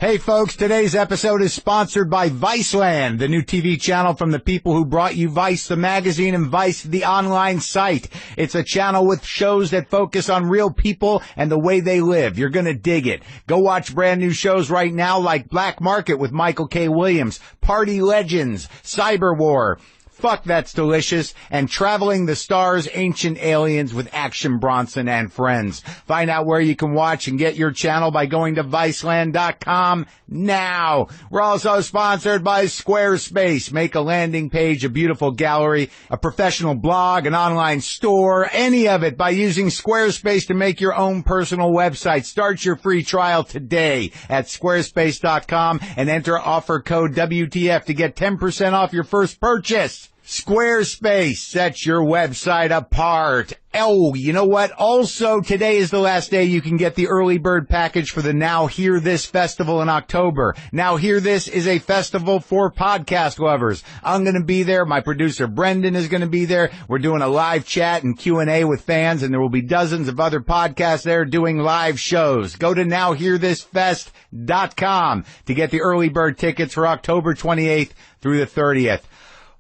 Hey folks, today's episode is sponsored by Viceland, the new TV channel from the people who brought you Vice, the magazine, and Vice, the online site. It's a channel with shows that focus on real people and the way they live. You're gonna dig it. Go watch brand new shows right now like Black Market with Michael K. Williams, Party Legends, Cyber War, Fuck That's Delicious, and Traveling the Stars, Ancient Aliens with Action Bronson and Friends. Find out where you can watch and get your channel by going to Viceland.com now. We're also sponsored by Squarespace. Make a landing page, a beautiful gallery, a professional blog, an online store, any of it by using Squarespace to make your own personal website. Start your free trial today at Squarespace.com and enter offer code WTF to get 10% off your first purchase. Squarespace sets your website apart. Oh, you know what? Also, today is the last day you can get the early bird package for the Now Hear This festival in October. Now Hear This is a festival for podcast lovers. I'm going to be there. My producer Brendan is going to be there. We're doing a live chat and Q&A with fans, and there will be dozens of other podcasts there doing live shows. Go to nowhearthisfest.com to get the early bird tickets for October 28th through the 30th.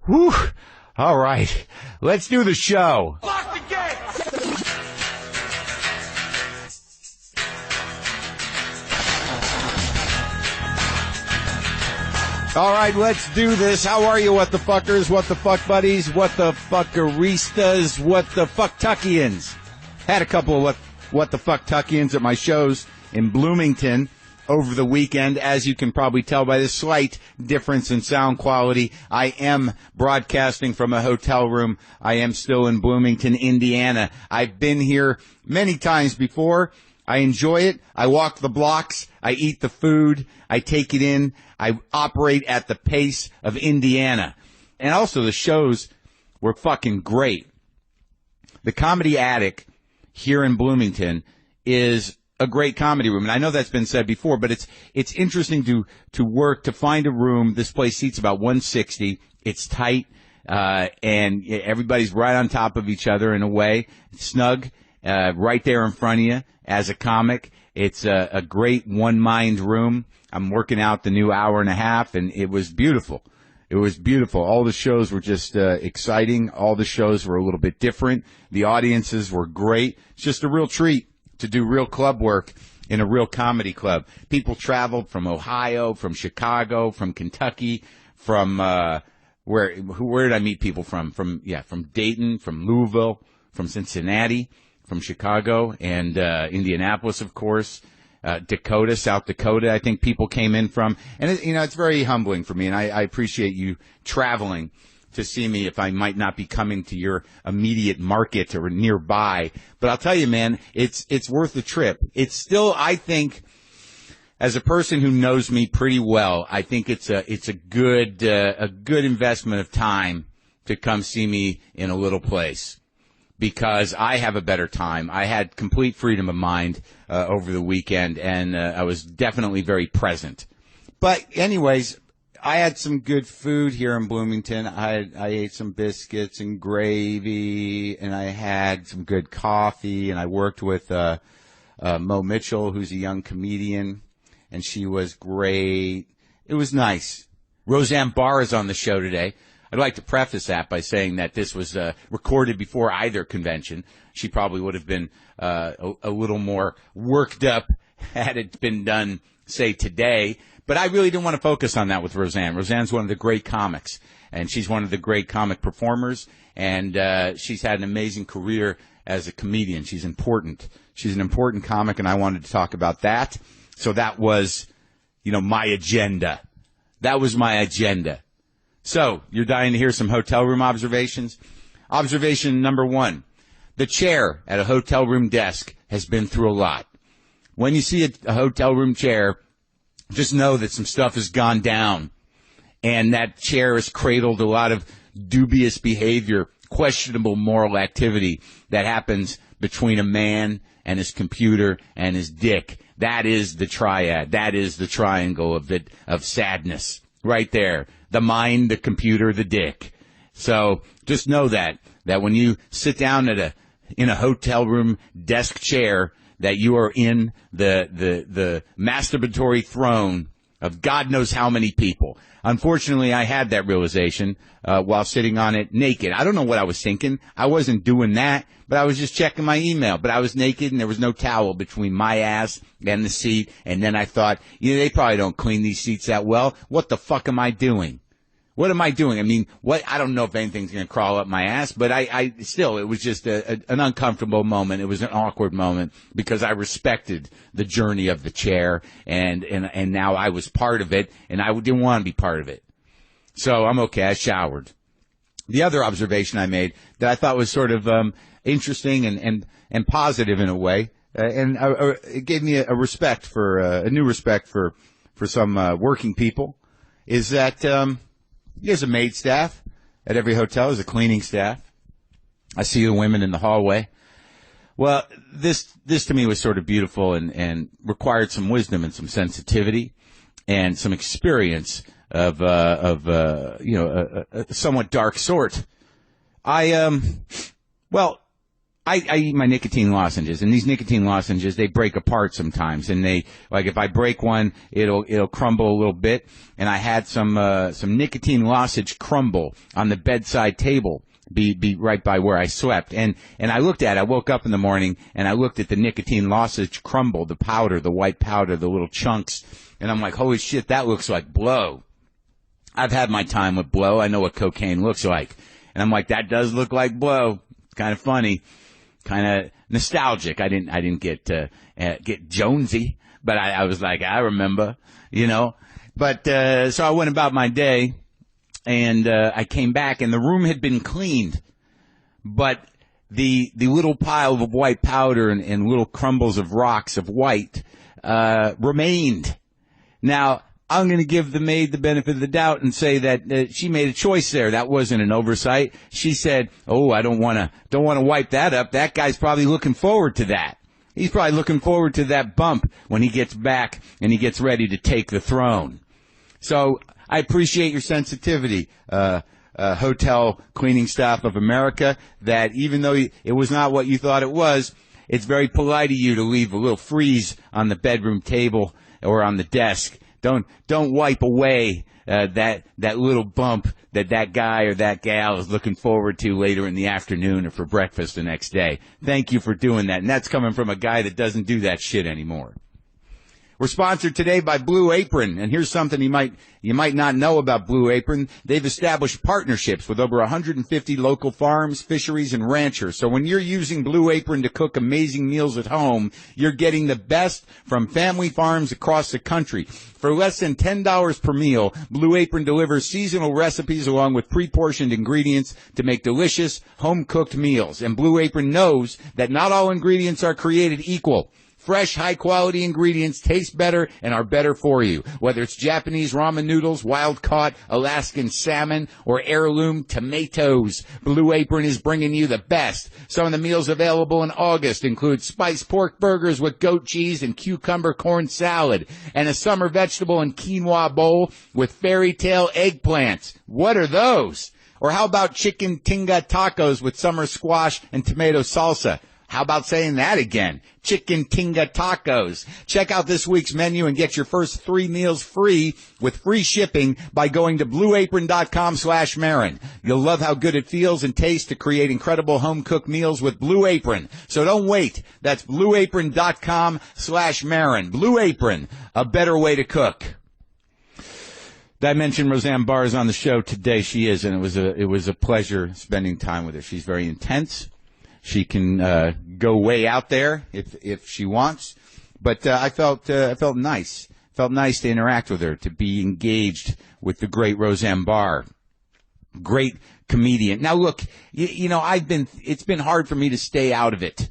Whew. All right. Let's do the show. Lock the gates! All right, let's do this. How are you, what the fuckers, what the fuck buddies, what the fuckeristas, what the fucktuckians? Had a couple of what the fucktuckians at my shows in Bloomington over the weekend. As you can probably tell by the slight difference in sound quality, I am broadcasting from a hotel room. I am still in Bloomington, Indiana. I've been here many times before. I enjoy it. I walk the blocks. I eat the food. I take it in. I operate at the pace of Indiana. And also the shows were fucking great. The Comedy Attic here in Bloomington is a great comedy room. And I know that's been said before, but it's interesting to work, to find a room. This place seats about 160. It's tight, and everybody's right on top of each other in a way. It's snug, right there in front of you as a comic. It's a great one-mind room. I'm working out the new hour and a half, and it was beautiful. It was beautiful. All the shows were just exciting. All the shows were a little bit different. The audiences were great. It's just a real treat to do real club work in a real comedy club. People traveled from Ohio, from Chicago, from Kentucky, from where did I meet people from? From Dayton, from Louisville, from Cincinnati, from Chicago, and Indianapolis, of course. Dakota, South Dakota, I think people came in from. And it's very humbling for me, and I appreciate you traveling to see me if I might not be coming to your immediate market or nearby. But I'll tell you, man, it's worth the trip. It's still, I think, as a person who knows me pretty well, I think it's a good investment of time to come see me in a little place, because I have a better time. I had complete freedom of mind over the weekend, and I was definitely very present. But anyways, I had some good food here in Bloomington. I ate some biscuits and gravy, and I had some good coffee, and I worked with Mo Mitchell, who's a young comedian, and she was great. It was nice. Roseanne Barr is on the show today. I'd like to preface that by saying that this was recorded before either convention. She probably would have been a little more worked up had it been done, say, today. But I really didn't want to focus on that with Roseanne. Roseanne's one of the great comics, and she's one of the great comic performers, and she's had an amazing career as a comedian. She's important. She's an important comic, and I wanted to talk about that. So that was, my agenda. That was my agenda. So, you're dying to hear some hotel room observations? Observation number one, the chair at a hotel room desk has been through a lot. When you see a hotel room chair, just know that some stuff has gone down, and that chair has cradled a lot of dubious behavior, questionable moral activity that happens between a man and his computer and his dick. That is the triad. That is the triangle of sadness right there. The mind, the computer, the dick. So just know that when you sit down in a hotel room desk chair, that you are in the masturbatory throne of God knows how many people. Unfortunately, I had that realization while sitting on it naked. I don't know what I was thinking. I wasn't doing that, but I was just checking my email. But I was naked, and there was no towel between my ass and the seat. And then I thought, they probably don't clean these seats that well. What the fuck am I doing? What am I doing? I mean, I don't know if anything's going to crawl up my ass, but I still, it was just an uncomfortable moment. It was an awkward moment because I respected the journey of the chair, and now I was part of it, and I didn't want to be part of it. So I'm okay. I showered. The other observation I made that I thought was sort of interesting and positive in a way, and it gave me a new respect for some working people, is that there's a maid staff at every hotel. There's a cleaning staff. I see the women in the hallway. Well, this to me was sort of beautiful and required some wisdom and some sensitivity and some experience of a somewhat dark sort. I eat my nicotine lozenges, and these nicotine lozenges, they break apart sometimes, and if I break one, it'll crumble a little bit, and I had some nicotine lozenge crumble on the bedside table, be right by where I slept, and I woke up in the morning, and I looked at the nicotine lozenge crumble, the powder, the white powder, the little chunks, and I'm like, holy shit, that looks like blow. I've had my time with blow. I know what cocaine looks like, and I'm like, that does look like blow. It's kind of funny. Kind of nostalgic. I didn't get Jonesy, but I was like, I remember, But so I went about my day, and I came back, and the room had been cleaned, but the little pile of white powder and little crumbles of rocks of white remained. Now, I'm going to give the maid the benefit of the doubt and say that she made a choice there. That wasn't an oversight. She said, "Oh, I don't want to wipe that up. That guy's probably looking forward to that. He's probably looking forward to that bump when he gets back and he gets ready to take the throne." So I appreciate your sensitivity, hotel cleaning staff of America. That even though it was not what you thought it was, it's very polite of you to leave a little freeze on the bedroom table or on the desk. Don't wipe away that little bump that guy or that gal is looking forward to later in the afternoon or for breakfast the next day. Thank you for doing that. And that's coming from a guy that doesn't do that shit anymore. We're sponsored today by Blue Apron, and here's something you might not know about Blue Apron. They've established partnerships with over 150 local farms, fisheries, and ranchers. So when you're using Blue Apron to cook amazing meals at home, you're getting the best from family farms across the country. For less than $10 per meal, Blue Apron delivers seasonal recipes along with pre-portioned ingredients to make delicious, home-cooked meals. And Blue Apron knows that not all ingredients are created equal. Fresh, high-quality ingredients taste better and are better for you. Whether it's Japanese ramen noodles, wild-caught Alaskan salmon, or heirloom tomatoes, Blue Apron is bringing you the best. Some of the meals available in August include spiced pork burgers with goat cheese and cucumber corn salad, and a summer vegetable and quinoa bowl with fairy tale eggplants. What are those? Or how about chicken tinga tacos with summer squash and tomato salsa? How about saying that again? Chicken tinga tacos. Check out this week's menu and get your first 3 meals free with free shipping by going to blueapron.com/Maron. You'll love how good it feels and tastes to create incredible home-cooked meals with Blue Apron. So don't wait. That's blueapron.com/Maron. Blue Apron, a better way to cook. I mentioned Roseanne Barr is on the show today. She is, and it was a pleasure spending time with her. She's very intense. She can go way out there if she wants, but I felt nice. Felt nice to interact with her, to be engaged with the great Roseanne Barr, great comedian. Now look, it's been hard for me to stay out of it.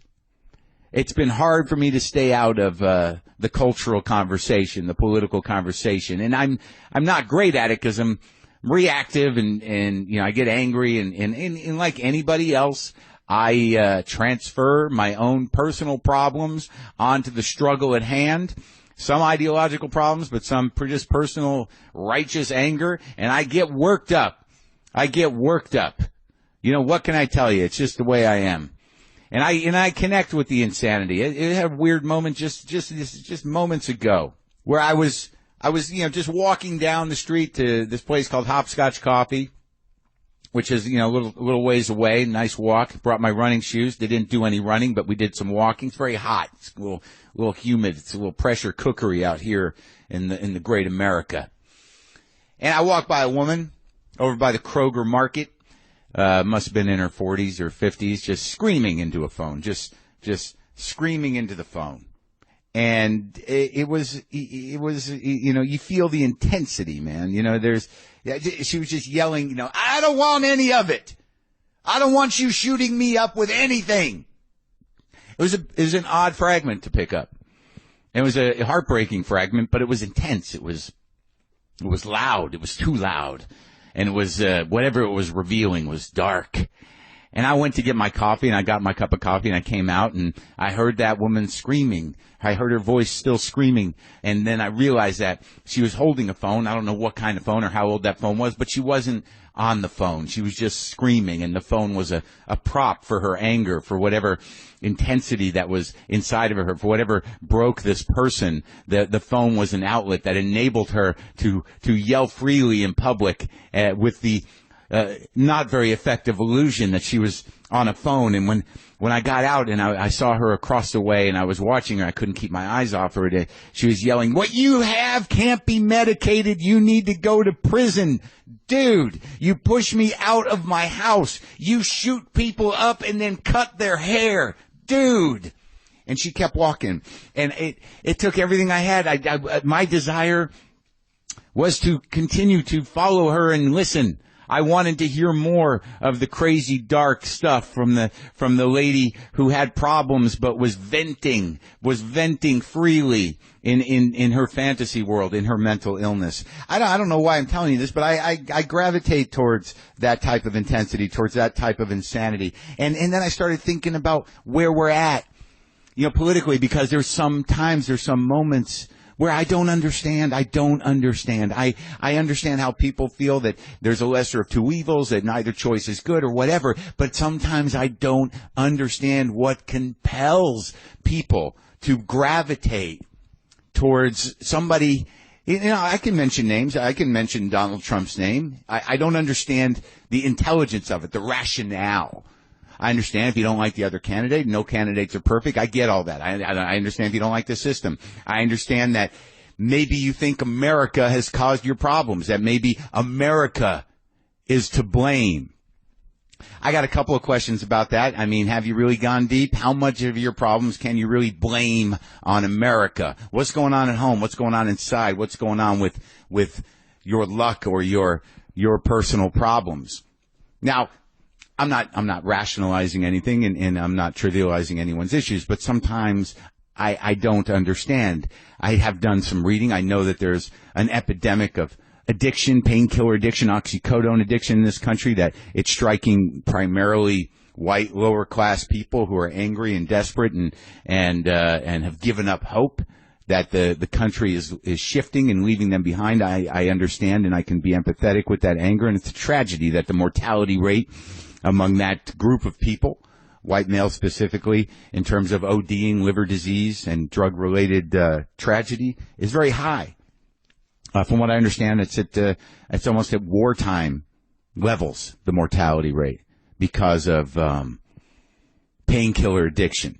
It's been hard for me to stay out of the cultural conversation, the political conversation, and I'm not great at it because I'm reactive and I get angry and like anybody else. I transfer my own personal problems onto the struggle at hand, some ideological problems, but some just personal righteous anger, and I get worked up. What can I tell you? It's just the way I am. And I connect with the insanity. It had a weird moment just moments ago where I was, just walking down the street to this place called Hopscotch Coffee, which is, a little ways away. Nice walk. Brought my running shoes. They didn't do any running, but we did some walking. It's very hot. It's a little humid. It's a little pressure cookery out here in the great America. And I walked by a woman over by the Kroger Market. Must have been in her 40s or 50s, just screaming into a phone, just screaming into the phone. And it was, you feel the intensity, man. She was just yelling, I don't want any of it. I don't want you shooting me up with anything. It was an odd fragment to pick up. It was a heartbreaking fragment, but it was intense. It was loud. It was too loud. And it was, whatever it was revealing was dark. And I went to get my coffee, and I got my cup of coffee, and I came out, and I heard that woman screaming. I heard her voice still screaming. And then I realized that she was holding a phone. I don't know what kind of phone or how old that phone was, but she wasn't on the phone. She was just screaming, and the phone was a prop for her anger, for whatever intensity that was inside of her, for whatever broke this person. The phone was an outlet that enabled her to yell freely in public with the not very effective illusion that she was on a phone. And when I got out and I saw her across the way and I was watching her, I couldn't keep my eyes off her. She was yelling, "What you have can't be medicated. You need to go to prison. Dude, you push me out of my house. You shoot people up and then cut their hair. Dude." And she kept walking. And it took everything I had. My desire was to continue to follow her and listen. I wanted to hear more of the crazy, dark stuff from the lady who had problems but was venting freely in her fantasy world, in her mental illness. I don't know why I'm telling you this, but I gravitate towards that type of intensity, towards that type of insanity. And then I started thinking about where we're at, politically, because there's some moments where I don't understand. I understand how people feel that there's a lesser of two evils, that neither choice is good or whatever, but sometimes I don't understand what compels people to gravitate towards somebody. I can mention names. I can mention Donald Trump's name. I don't understand the intelligence of it, the rationale. I understand if you don't like the other candidate. No candidates are perfect. I get all that. I understand if you don't like the system. I understand that maybe you think America has caused your problems, that maybe America is to blame. I got a couple of questions about that. I mean, have you really gone deep? How much of your problems can you really blame on America? What's going on at home? What's going on inside? What's going on with your luck or your personal problems? Now, I'm not rationalizing anything and I'm not trivializing anyone's issues, but sometimes I don't understand. I have done some reading. I know that there's an epidemic of addiction, painkiller addiction, oxycodone addiction in this country, that it's striking primarily white lower class people who are angry and desperate and have given up hope that the country is shifting and leaving them behind. I understand and I can be empathetic with that anger, and it's a tragedy that the mortality rate among that group of people, white males specifically, in terms of ODing, liver disease, and drug-related tragedy, is very high. From what I understand, it's almost at wartime levels, the mortality rate, because of painkiller addiction.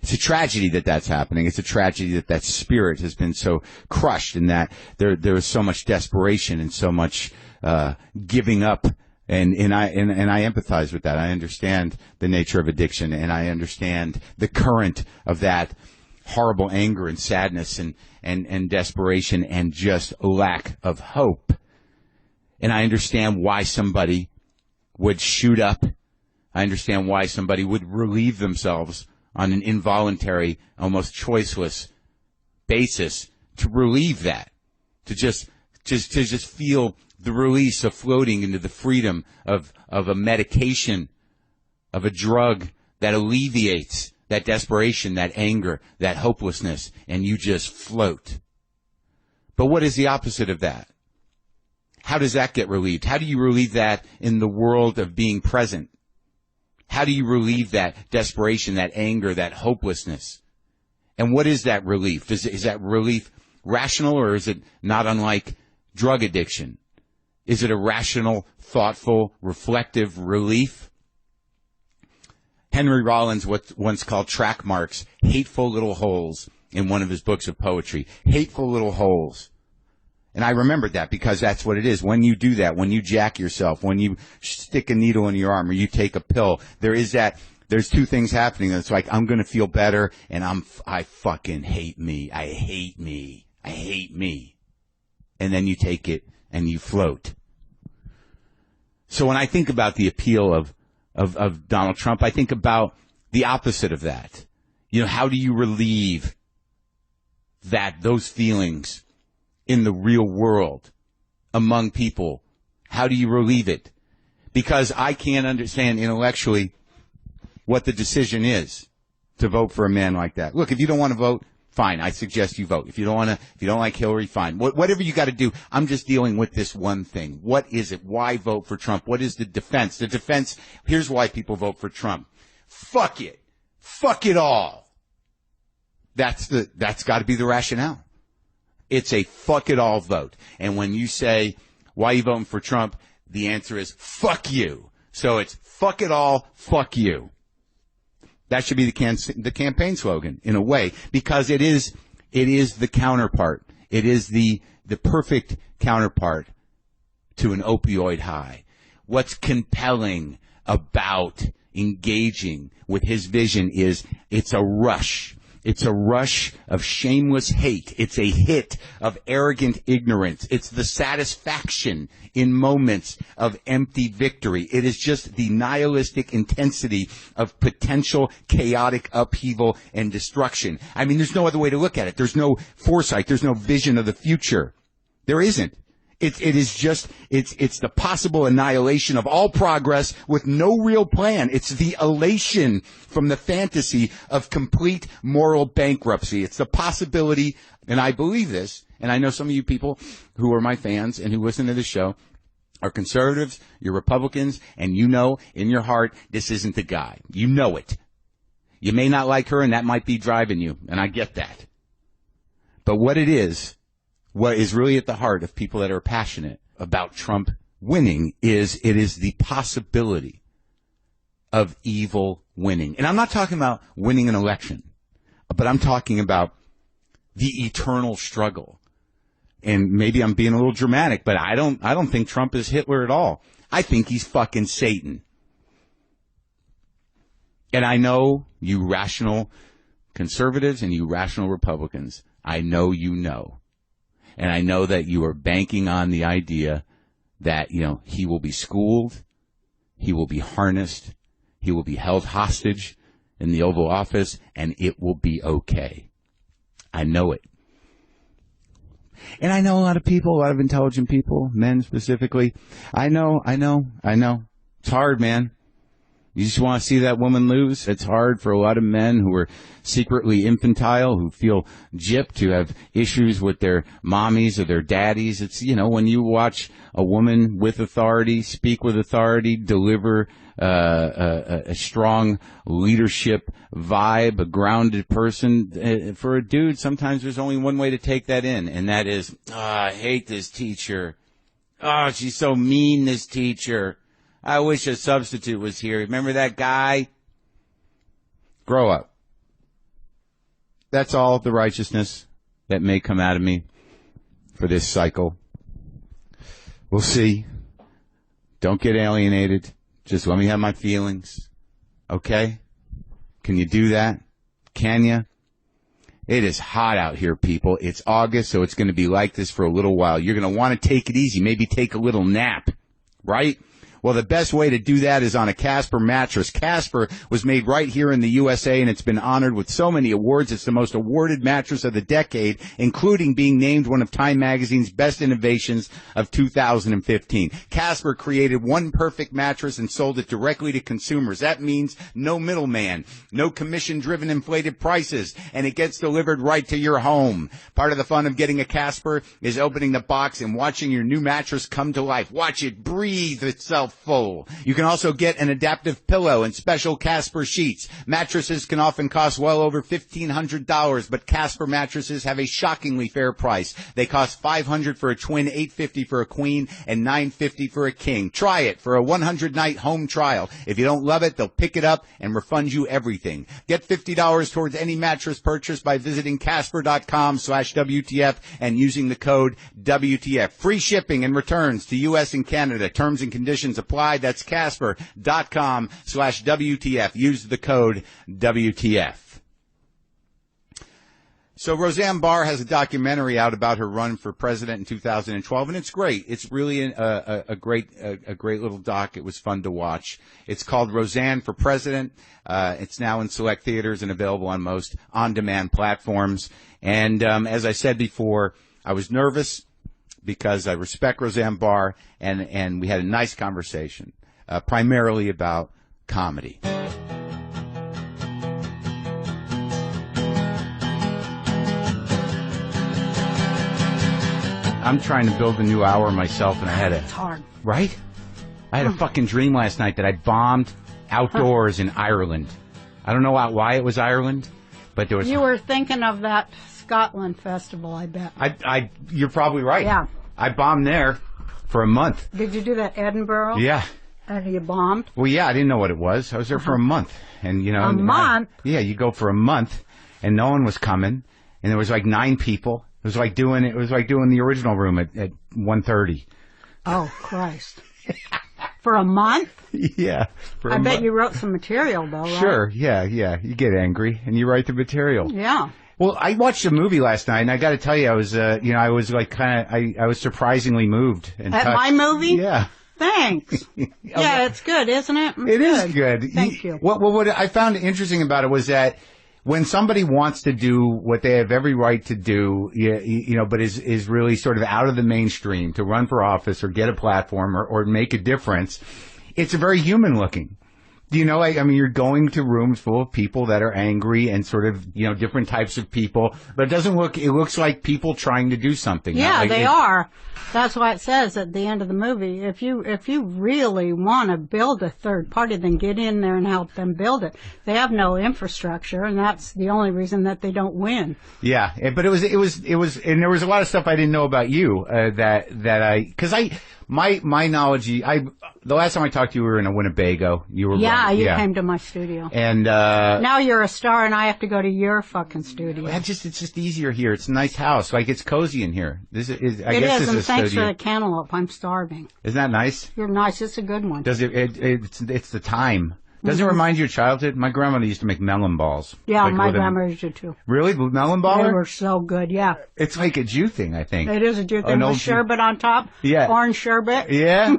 It's a tragedy that that's happening. It's a tragedy that spirit has been so crushed, and that there is so much desperation and so much giving up. And I empathize with that. I understand the nature of addiction, and I understand the current of that horrible anger and sadness and desperation and just lack of hope. And I understand why somebody would shoot up. I understand why somebody would relieve themselves on an involuntary, almost choiceless basis to relieve that, to just feel the release of floating into the freedom of a medication, of a drug that alleviates that desperation, that anger, that hopelessness, and you just float. But what is the opposite of that? How does that get relieved? How do you relieve that in the world of being present? How do you relieve that desperation, that anger, that hopelessness? And what is that relief? Is that relief rational, or is it not unlike drug addiction? Is it a rational, thoughtful, reflective relief? Henry Rollins once called track marks hateful little holes in one of his books of poetry. Hateful little holes. And I remembered that because that's what it is. When you do that, when you jack yourself, when you stick a needle in your arm or you take a pill, there's two things happening. It's like, I'm going to feel better, and I fucking hate me. I hate me. I hate me. And then you take it and you float. So when I think about the appeal of Donald Trump, I think about the opposite of that. You know, how do you relieve those feelings in the real world among people? How do you relieve it? Because I can't understand intellectually what the decision is to vote for a man like that. Look, if you don't want to vote, fine. I suggest you vote. If you don't like Hillary, fine. Whatever you got to do. I'm just dealing with this one thing. What is it? Why vote for Trump? What is the defense? The defense, here's why people vote for Trump. Fuck it. Fuck it all. That's got to be the rationale. It's a fuck it all vote. And when you say, why are you voting for Trump? The answer is fuck you. So it's fuck it all, fuck you. That should be the campaign slogan in a way, because it is the counterpart. It is the perfect counterpart to an opioid high. What's compelling about engaging with his vision is it's a rush. It's a rush of shameless hate. It's a hit of arrogant ignorance. It's the satisfaction in moments of empty victory. It is just the nihilistic intensity of potential chaotic upheaval and destruction. I mean, there's no other way to look at it. There's no foresight. There's no vision of the future. There isn't. It is just, it's the possible annihilation of all progress with no real plan. It's the elation from the fantasy of complete moral bankruptcy. It's the possibility, and I believe this, and I know some of you people who are my fans and who listen to this show are conservatives, you're Republicans, and you know in your heart this isn't the guy. You know it. You may not like her, and that might be driving you, and I get that. But what is really at the heart of people that are passionate about Trump winning is the possibility of evil winning. And I'm not talking about winning an election, but I'm talking about the eternal struggle. And maybe I'm being a little dramatic, but I don't think Trump is Hitler at all. I think he's fucking Satan. And I know you rational conservatives and you rational Republicans, I know you know. And I know that you are banking on the idea that, you know, he will be schooled, he will be harnessed, he will be held hostage in the Oval Office, and it will be okay. I know it. And I know a lot of people, a lot of intelligent people, men specifically. I know. It's hard, man. You just want to see that woman lose? It's hard for a lot of men who are secretly infantile, who feel gypped, who have issues with their mommies or their daddies. It's, you know, when you watch a woman with authority, speak with authority, deliver a strong leadership vibe, a grounded person. For a dude, sometimes there's only one way to take that in, and that is, I hate this teacher. Oh, she's so mean, this teacher. I wish a substitute was here. Remember that guy? Grow up. That's all the righteousness that may come out of me for this cycle. We'll see. Don't get alienated. Just let me have my feelings. Okay? Can you do that? Can you? It is hot out here, people. It's August, so it's going to be like this for a little while. You're going to want to take it easy. Maybe take a little nap. Right? Well, the best way to do that is on a Casper mattress. Casper was made right here in the USA, and it's been honored with so many awards. It's the most awarded mattress of the decade, including being named one of Time Magazine's best innovations of 2015. Casper created one perfect mattress and sold it directly to consumers. That means no middleman, no commission-driven inflated prices, and it gets delivered right to your home. Part of the fun of getting a Casper is opening the box and watching your new mattress come to life. Watch it breathe itself powerful. You can also get an adaptive pillow and special Casper sheets. Mattresses can often cost well over $1,500, but Casper mattresses have a shockingly fair price. They cost $500 for a twin, $850 for a queen, and $950 for a king. Try it for a 100-night home trial. If you don't love it, they'll pick it up and refund you everything. Get $50 towards any mattress purchase by visiting Casper.com/WTF and using the code WTF. Free shipping and returns to U.S. and Canada. Terms and conditions apply. That's Casper.com/WTF. Use the code WTF. So Roseanne Barr has a documentary out about her run for president in 2012, and it's great. It's really a great little doc. It was fun to watch. It's called Roseanne for President. It's now in select theaters and available on most on-demand platforms. And as I said before, I was nervous because I respect Roseanne Barr, and we had a nice conversation, primarily about comedy. I'm trying to build a new hour myself, and I had It's hard. Right? I had a fucking dream last night that I bombed outdoors in Ireland. I don't know why it was Ireland, but there was... You were thinking of that Scotland festival, I bet. You're probably right. Yeah. I bombed there for a month. Did you do that Edinburgh? Yeah. And you bombed? Well, yeah, I didn't know what it was. I was there for a month. And, you know... A month? Yeah, you go for a month, and no one was coming, and there was like 9 people. It was like doing the original room at 1:30. Oh, Christ. For a month? Yeah. I bet you wrote some material, though, right? Sure, yeah. You get angry, and you write the material. Yeah. Well, I watched a movie last night, and I got to tell you, I was surprisingly moved. And At touched. my movie? Yeah. Thanks. Yeah, it's good, isn't it? It is good. Thank you. What I found interesting about it was that when somebody wants to do what they have every right to do, but is really sort of out of the mainstream to run for office or get a platform or make a difference, it's very human looking. You know, I mean, you're going to rooms full of people that are angry and sort of, different types of people, but it looks like people trying to do something. Yeah, they are. That's why it says at the end of the movie, if you really want to build a third party, then get in there and help them build it. They have no infrastructure, and that's the only reason that they don't win. Yeah, but it was, and there was a lot of stuff I didn't know about you, my knowledge, the last time I talked to you, we were in a Winnebago. You were came to my studio. And now you're a star, and I have to go to your fucking studio. It's just easier here. It's a nice house. Like, it's cozy in here. This is. And thanks for the cantaloupe. I'm starving. Isn't that nice? You're nice. It's a good one. Does it's the time. Does it remind you of childhood? My grandmother used to make melon balls. Yeah, my grandma used to too. Really? Melon ball? They were so good, yeah. It's like a Jew thing, I think. It is a Jew thing with sherbet on top. Yeah. Orange sherbet. Yeah.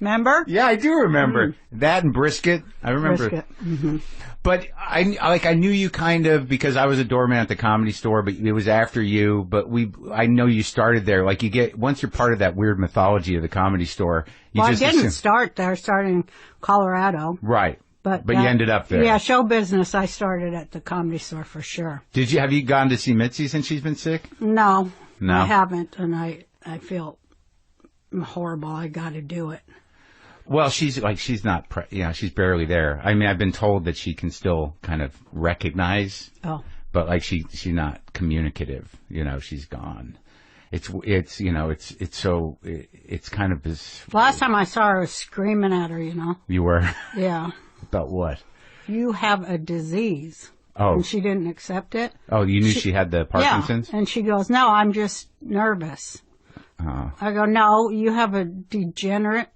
Remember? Yeah, I do remember. That and brisket. I remember. Brisket. Mm-hmm. But I knew you kind of because I was a doorman at the Comedy Store, but it was after you. But I know you started there. Like, once you're part of that weird mythology of the Comedy Store. I didn't start there. I started in Colorado. Right. But you ended up there. Yeah, show business. I started at the Comedy Store for sure. Have you gone to see Mitzi since she's been sick? No. I haven't, and I feel horrible. I got to do it. Well, she's not, she's barely there. I mean, I've been told that she can still kind of recognize. Oh. But she's not communicative. She's gone. It's kind of this. Last time I saw her, I was screaming at her, You were? Yeah. About what? You have a disease. Oh. And she didn't accept it. Oh, you knew she had the Parkinson's? Yeah. And she goes, no, I'm just nervous. Oh. I go, no, you have a degenerate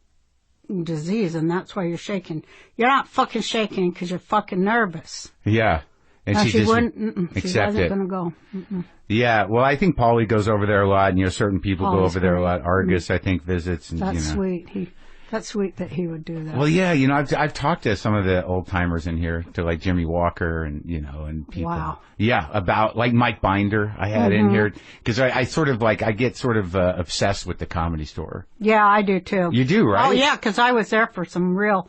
disease, and that's why you're shaking. You're not fucking shaking because you're fucking nervous. Yeah. And she just wouldn't accept it. She wasn't going to go. Mm-mm. Yeah, well, I think Paulie goes over there a lot, and certain people go over there a lot. Argus, I think, visits. And, That's sweet. That's sweet that he would do that. Well, yeah, I've talked to some of the old timers in here, to like Jimmy Walker and and people. Wow. Yeah, about like Mike Binder I had in here because I sort of I get sort of obsessed with the Comedy Store. Yeah, I do too. You do, right? Oh yeah, because I was there for some real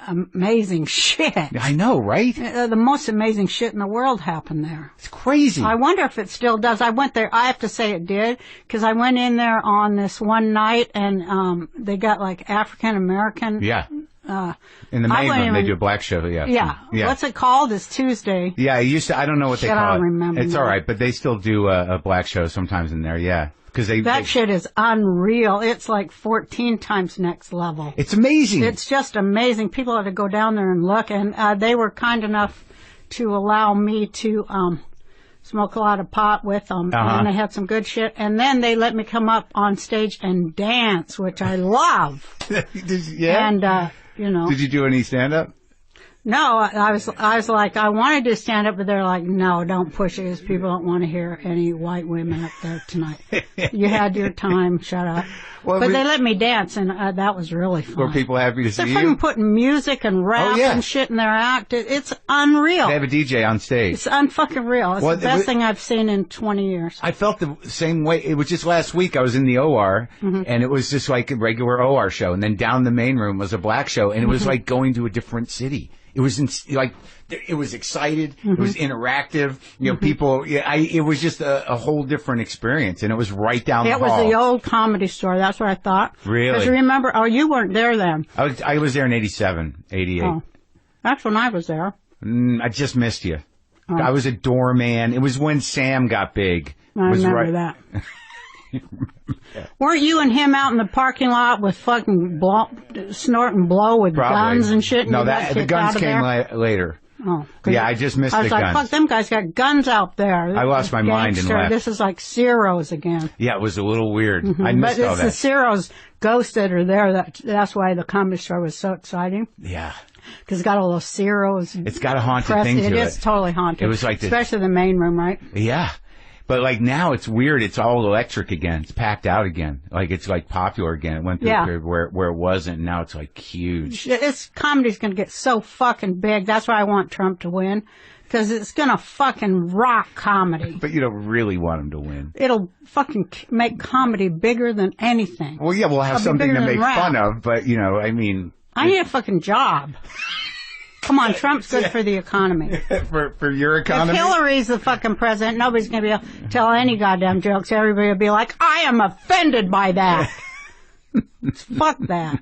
amazing shit. I know, right? The most amazing shit in the world happened there. It's crazy. I wonder if it still does. I went there. I have to say it did, because I went in there on this one night, and they got like African American. Yeah. In the main room, they do a black show. Yeah. Yeah. What's it called? It's Tuesday. Yeah, I used to. I don't know what they call it. I don't remember. It's all right, but they still do a black show sometimes in there. Yeah. Because that shit is unreal. It's like 14 times next level. It's amazing. It's just amazing. People had to go down there and look, and they were kind enough to allow me to smoke a lot of pot with them, and they had some good shit. And then they let me come up on stage and dance, which I love. Yeah. And Did you do any stand up? No, I was like, I want to do stand up, but they're like, no, don't push it, because people don't want to hear any white women up there tonight. You had your time, shut up. Well, but they let me dance, and that was really fun. Were people happy to see you? They're fucking putting music and rap and shit in their act. It's unreal. They have a DJ on stage. It's unfucking real. It's the best thing I've seen in 20 years. I felt the same way. It was just last week. I was in the OR, and it was just like a regular OR show, and then down the main room was a black show, and it was like going to a different city. It was it was excited. It was interactive. You know, people. It was just a whole different experience, and it was right down the hall. It was the old Comedy Store. That's what I thought. Really? Because remember? Oh, you weren't there then. I was there in 87, 88. Oh, that's when I was there. I just missed you. Oh. I was a doorman. It was when Sam got big. I remember that. Weren't you and him out in the parking lot with fucking snorting blow with guns and shit? And no, the guns came later. Oh, yeah, I just missed the guns. I was like, fuck, them guys got guns out there. I lost my mind and left. This is like Ciro's again. Yeah, it was a little weird. I missed all that. But it's the Ciro's ghosts that are there. That's why the Comedy Store was so exciting. Yeah. Because it's got all those Ciro's. It's got a haunted thing to it. It is totally haunted. It was like especially the main room, right? Yeah. But like now it's weird. It's all electric again. It's packed out again. Like it's like popular again. It went through a period where it wasn't. And now it's like huge. Comedy's going to get so fucking big. That's why I want Trump to win. Because it's going to fucking rock comedy. But you don't really want him to win. It'll fucking make comedy bigger than anything. Well, yeah, we'll have something to make fun of. But, you know, I mean. I need a fucking job. Come on, Trump's good for the economy. for your economy? If Hillary's the fucking president, nobody's going to be able to tell any goddamn jokes. Everybody will be like, I am offended by that. Fuck that.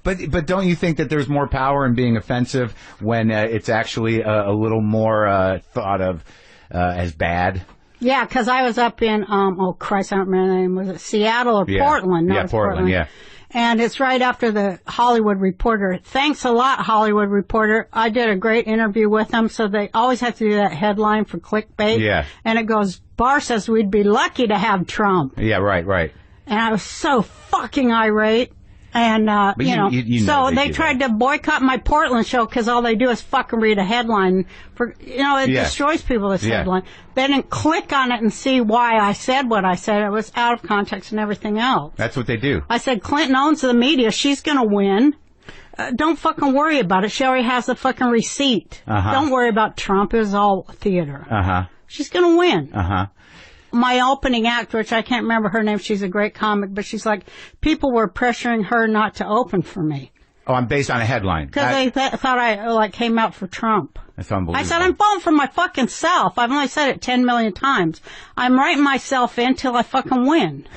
But don't you think that there's more power in being offensive when it's actually a little more thought of as bad? Yeah, because I was up in, oh Christ, I don't remember the name. Was it Seattle or Portland? No, Portland, yeah. And it's right after the Hollywood Reporter. Thanks a lot, Hollywood Reporter. I did a great interview with them, so they always have to do that headline for clickbait. Yeah. And it goes, Barr says we'd be lucky to have Trump. Yeah, right. And I was so fucking irate. And, you know so they tried to boycott my Portland show because all they do is fucking read a headline. It destroys people, this headline. They didn't click on it and see why I said what I said. It was out of context and everything else. That's what they do. I said, Clinton owns the media. She's going to win. Don't fucking worry about it. She already has the fucking receipt. Don't worry about Trump. It was all theater. She's going to win. My opening act, which I can't remember her name, she's a great comic, but she's like, people were pressuring her not to open for me. Oh, I'm based on a headline. Because they thought I, came out for Trump. That's unbelievable. I said, I'm voting for my fucking self. I've only said it 10 million times. I'm writing myself in till I fucking win.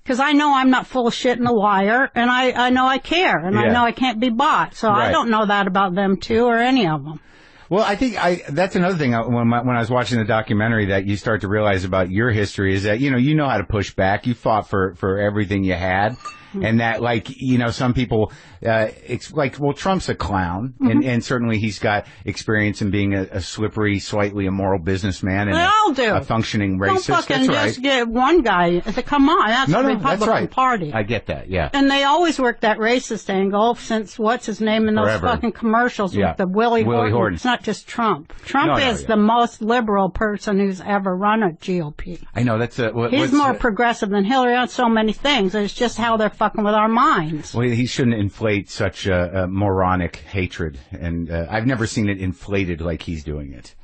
Because I know I'm not full of shit in the wire, and I know I care, and I know I can't be bought. So I don't know that about them, too, or any of them. Well, I think that's another thing when I was watching the documentary that you start to realize about your history is that, you know how to push back. You fought for everything you had. And that, some people, Trump's a clown, and certainly he's got experience in being a slippery, slightly immoral businessman and a functioning racist. Don't fucking just get one guy. Come on, that's the Republican Party. I get that, yeah. And they always work that racist angle since what's his name in those fucking commercials with the Willie Horton. It's not just Trump. Trump is the most liberal person who's ever run a GOP. I know that's he's more progressive than Hillary on so many things. It's just how they're fucking with our minds. Well, he shouldn't inflate such a moronic hatred, and I've never seen it inflated like he's doing it.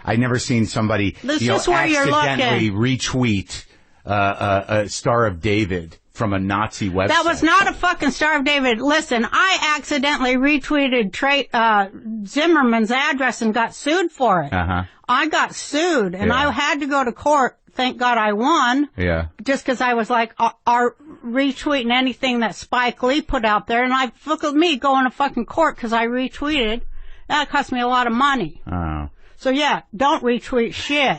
I've never seen somebody accidentally retweet a Star of David from a Nazi website. That was not a fucking Star of David. Listen, I accidentally retweeted Zimmerman's address and got sued for it. I got sued, and I had to go to court. Thank God I won. Yeah. Just because I was like, are retweeting anything that Spike Lee put out there, and look at me going to fucking court because I retweeted. That cost me a lot of money. Oh. So yeah, don't retweet shit.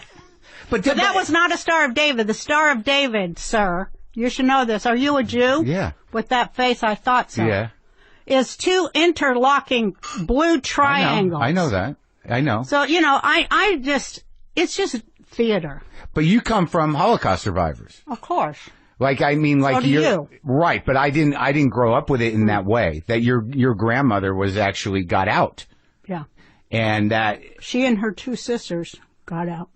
But that was not a Star of David. The Star of David, sir, you should know this. Are you a Jew? Yeah. With that face, I thought so. Yeah. Is two interlocking blue triangles. I know that. I know. So, it's just theater. But you come from Holocaust survivors. Of course. Like, I mean, like so do you. Right, but I didn't grow up with it in that way. That your grandmother was actually got out. Yeah. And that she and her two sisters got out.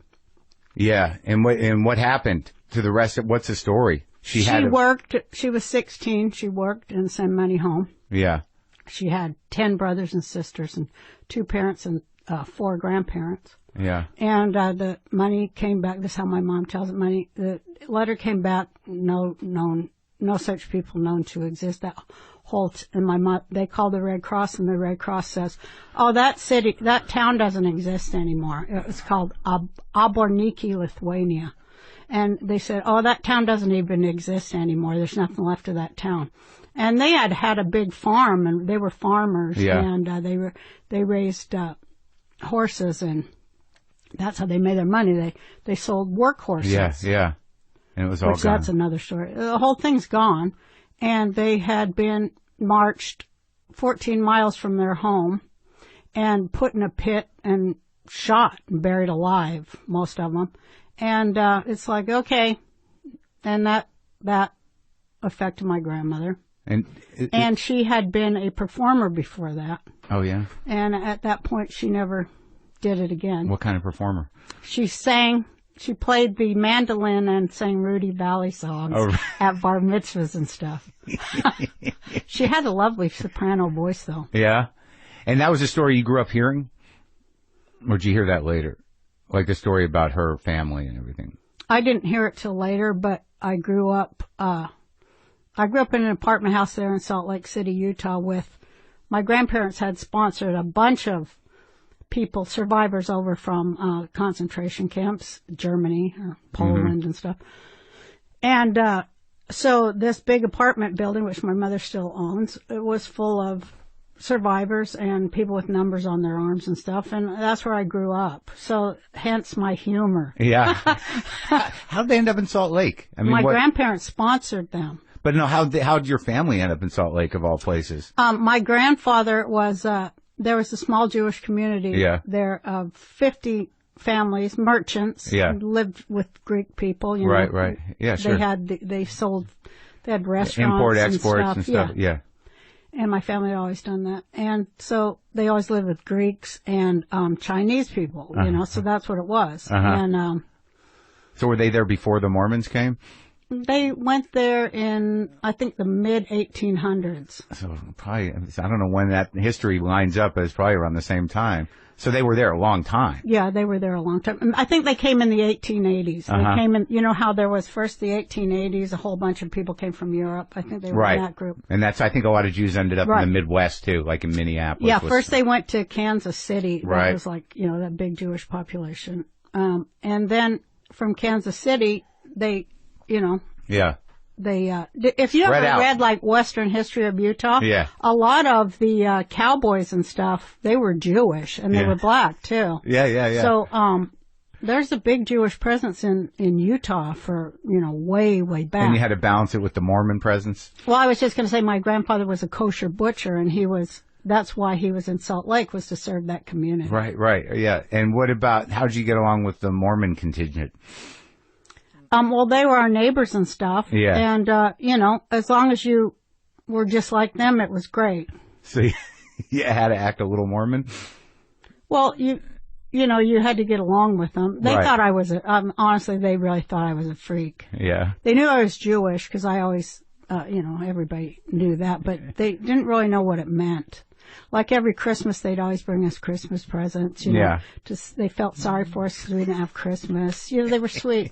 Yeah, and what happened to the rest of what's the story? She worked. She was 16. She worked and sent money home. Yeah. She had 10 brothers and sisters and 2 parents and 4 grandparents. Yeah. And the money came back. This is how my mom tells it. The letter came back. No such people known to exist. That and my mom, they called the Red Cross, and the Red Cross says, "Oh, that town doesn't exist anymore. It's called Oborniki, Lithuania." And they said, "Oh, that town doesn't even exist anymore. There's nothing left of that town." And they had a big farm, and they were farmers, and they raised horses, and that's how they made their money. They sold work horses. Yeah. And it was all gone. That's another story. The whole thing's gone. And they had been marched 14 miles from their home and put in a pit and shot and buried alive, most of them. And it's like, okay. And that affected my grandmother. And she had been a performer before that. Oh, yeah? And at that point, she never did it again. What kind of performer? She sang. She played the mandolin and sang Rudy Valley songs at bar mitzvahs and stuff. She had a lovely soprano voice, though. Yeah? And that was a story you grew up hearing? Or did you hear that later? Like the story about her family and everything? I didn't hear it till later, but I grew up in an apartment house there in Salt Lake City, Utah, my grandparents had sponsored a bunch of people, survivors over from concentration camps, Germany or Poland and stuff. And so this big apartment building, which my mother still owns, it was full of survivors and people with numbers on their arms and stuff. And that's where I grew up. So hence my humor. Yeah. How'd they end up in Salt Lake? I mean, my grandparents sponsored them. But no, how'd your family end up in Salt Lake, of all places? My grandfather was... there was a small Jewish community there of 50 families, merchants, who lived with Greek people. You know. Right. Yeah, sure. They had restaurants, import, exports, and stuff. Yeah. And my family had always done that. And so they always lived with Greeks and Chinese people, you know, so that's what it was. And so were they there before the Mormons came? They went there in, I think, the mid-1800s. So probably, I don't know when that history lines up, but it's probably around the same time. So they were there a long time. Yeah, they were there a long time. I think they came in the 1880s. They came in, you know how there was first the 1880s, a whole bunch of people came from Europe. I think they were in that group. And I think a lot of Jews ended up in the Midwest, too, like in Minneapolis. Yeah, first they went to Kansas City. That was like, you know, that big Jewish population. And then from Kansas City, they... You know, they, if you ever read like Western History of Utah, a lot of the, cowboys and stuff, they were Jewish and they were black too. Yeah. So, there's a big Jewish presence in Utah for, you know, way back. And you had to balance it with the Mormon presence? Well, I was just going to say my grandfather was a kosher butcher and that's why he was in Salt Lake, was to serve that community. Right. Yeah. And how did you get along with the Mormon contingent? Well, they were our neighbors and stuff. Yeah. And, you know, as long as you were just like them, it was great. So you had to act a little Mormon? Well, you know, you had to get along with them. They thought I was honestly, they really thought I was a freak. Yeah. They knew I was Jewish because I always, you know, everybody knew that, but they didn't really know what it meant. Like every Christmas, they'd always bring us Christmas presents, you know. Yeah. Just, they felt sorry for us because we didn't have Christmas. You know, they were sweet.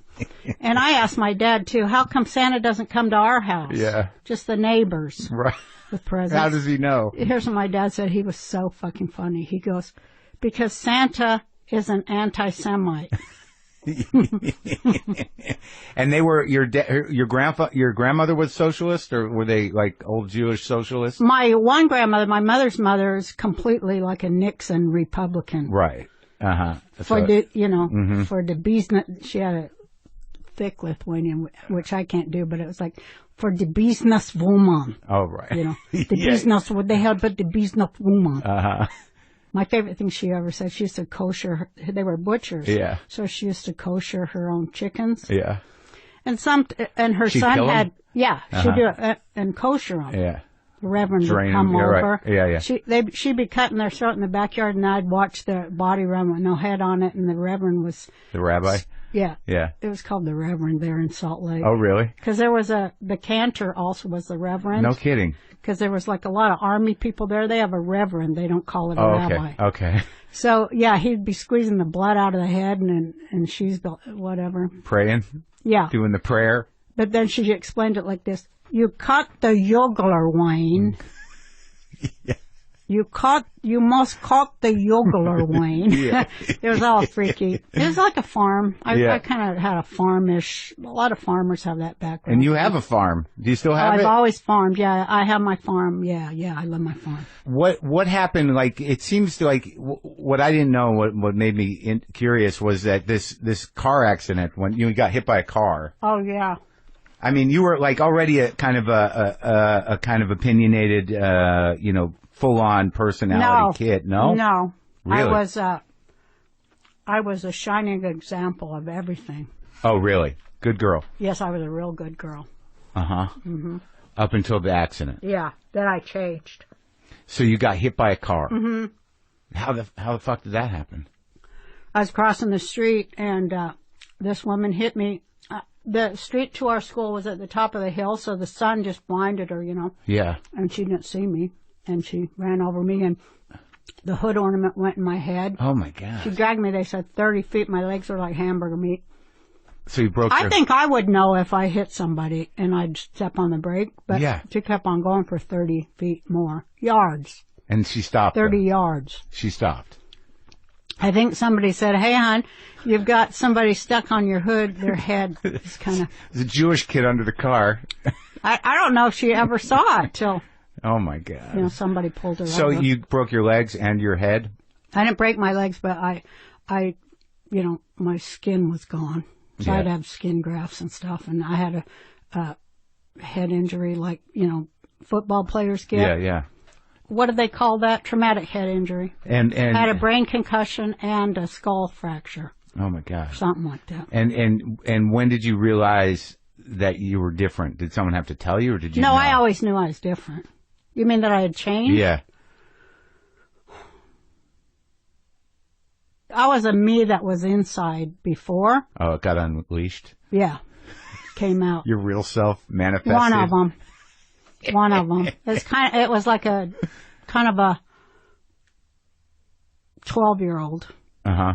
And I asked my dad, too, how come Santa doesn't come to our house? Yeah. Just the neighbors. Right. With presents. How does he know? Here's what my dad said. He was so fucking funny. He goes, because Santa is an anti-Semite. And they were your grandmother was socialist, or were they like old Jewish socialists? My one grandmother, my mother's mother, is completely like a Nixon Republican. Right. For the business, she had a thick Lithuanian, which I can't do, but it was like for the business woman. Oh, right. You know, the business, what they had, but the business woman. My favorite thing she ever said, she used to kosher, they were butchers. Yeah. So she used to kosher her own chickens. Yeah. And her She'd son kill 'em? had, she'd do it and kosher them. Yeah. The Reverend Drain would come 'em, yeah, over. right. Yeah. She'd be cutting their throat in the backyard, and I'd watch the body run with no head on it, and the Reverend was... The rabbi? Yeah. Yeah. It was called the Reverend there in Salt Lake. Oh, really? Because there was the cantor also was the Reverend. No kidding. Because there was like a lot of army people there. They have a Reverend. They don't call it a rabbi. Okay. So, yeah, he'd be squeezing the blood out of the head, and she's whatever. Praying? Yeah. Doing the prayer? But then she explained it like this. You cut the jugular vein. Yeah. You must cut the jugular vein. Yeah. It was all freaky. It was like a farm. Yeah. I kind of had a farmish. A lot of farmers have that background. And you have a farm. Do you still have it? I've always farmed. Yeah, I have my farm. Yeah, I love my farm. What happened? Like, it seems to like what I didn't know. What made me curious was that this car accident when you got hit by a car. Oh yeah. I mean, you were like already a kind of a kind of opinionated, full-on personality kid. No. No. Really? I was a shining example of everything. Oh, really? Good girl. Yes, I was a real good girl. Mm-hmm. Up until the accident. Yeah. Then I changed. So you got hit by a car. Mm-hmm. How the fuck did that happen? I was crossing the street, and this woman hit me. The street to our school was at the top of the hill, so the sun just blinded her, you know. Yeah. And she didn't see me, and she ran over me, and the hood ornament went in my head. Oh, my God. She dragged me, they said, 30 feet. My legs were like hamburger meat. So you broke I think I would know if I hit somebody, and I'd step on the brake, but she kept on going for 30 feet more. Yards. And she stopped. 30 yards. She stopped. I think somebody said, hey, hon, you've got somebody stuck on your hood. Their head is kind of... There's a Jewish kid under the car. I don't know if she ever saw it till... Oh, my God. Somebody pulled her over. So you broke your legs and your head? I didn't break my legs, but I my skin was gone. So I'd have skin grafts and stuff, and I had a head injury like, football players get. Yeah. What do they call that? Traumatic head injury. And I had a brain concussion and a skull fracture. Oh my gosh. Something like that. And when did you realize that you were different? Did someone have to tell you, or did you No, know? I always knew I was different. You mean that I had changed? Yeah. I was a me that was inside before. Oh, it got unleashed? Yeah. Came out. Your real self manifested? One of them. It was like a kind of a 12-year-old. Uh-huh.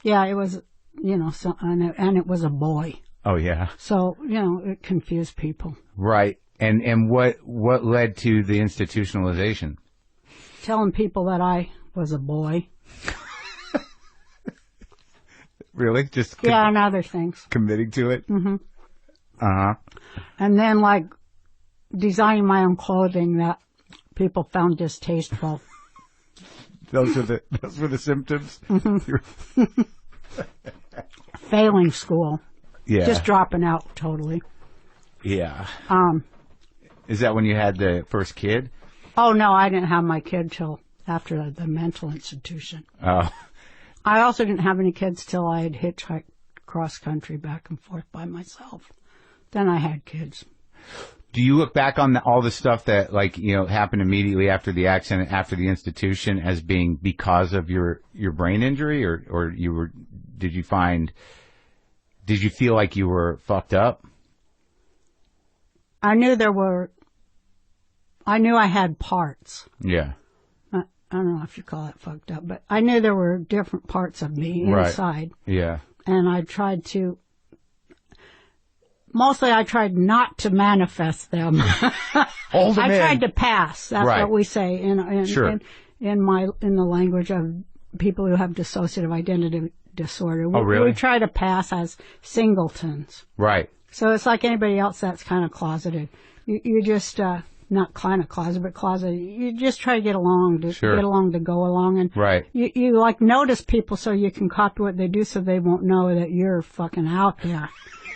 Yeah, it was, and it was a boy. Oh, yeah. So, it confused people. Right. And what led to the institutionalization? Telling people that I was a boy. Really? Just and other things. Committing to it? Mm-hmm. Uh-huh. And then, designing my own clothing that people found distasteful. Those were the symptoms? Mm-hmm. Failing school. Yeah. Just dropping out totally. Yeah. Is that when you had the first kid? Oh, no, I didn't have my kid till after the mental institution. Oh. I also didn't have any kids till I had hitchhiked cross country back and forth by myself. Then I had kids. Do you look back on all the stuff that, happened immediately after the accident, after the institution, as being because of your brain injury, or did you feel like you were fucked up? I knew I had parts. Yeah. I don't know if you call it fucked up, but I knew there were different parts of me inside. Right. Yeah. And I tried to, mostly I tried not to manifest them. Hold them I tried to pass. That's right. what we say in the language of people who have dissociative identity disorder. Oh, really? We try to pass as singletons. Right. So it's like anybody else that's kind of closeted. You just, not kind of closet, but closet. You just try to get along, to go along. And right. You like notice people so you can copy what they do so they won't know that you're fucking out there.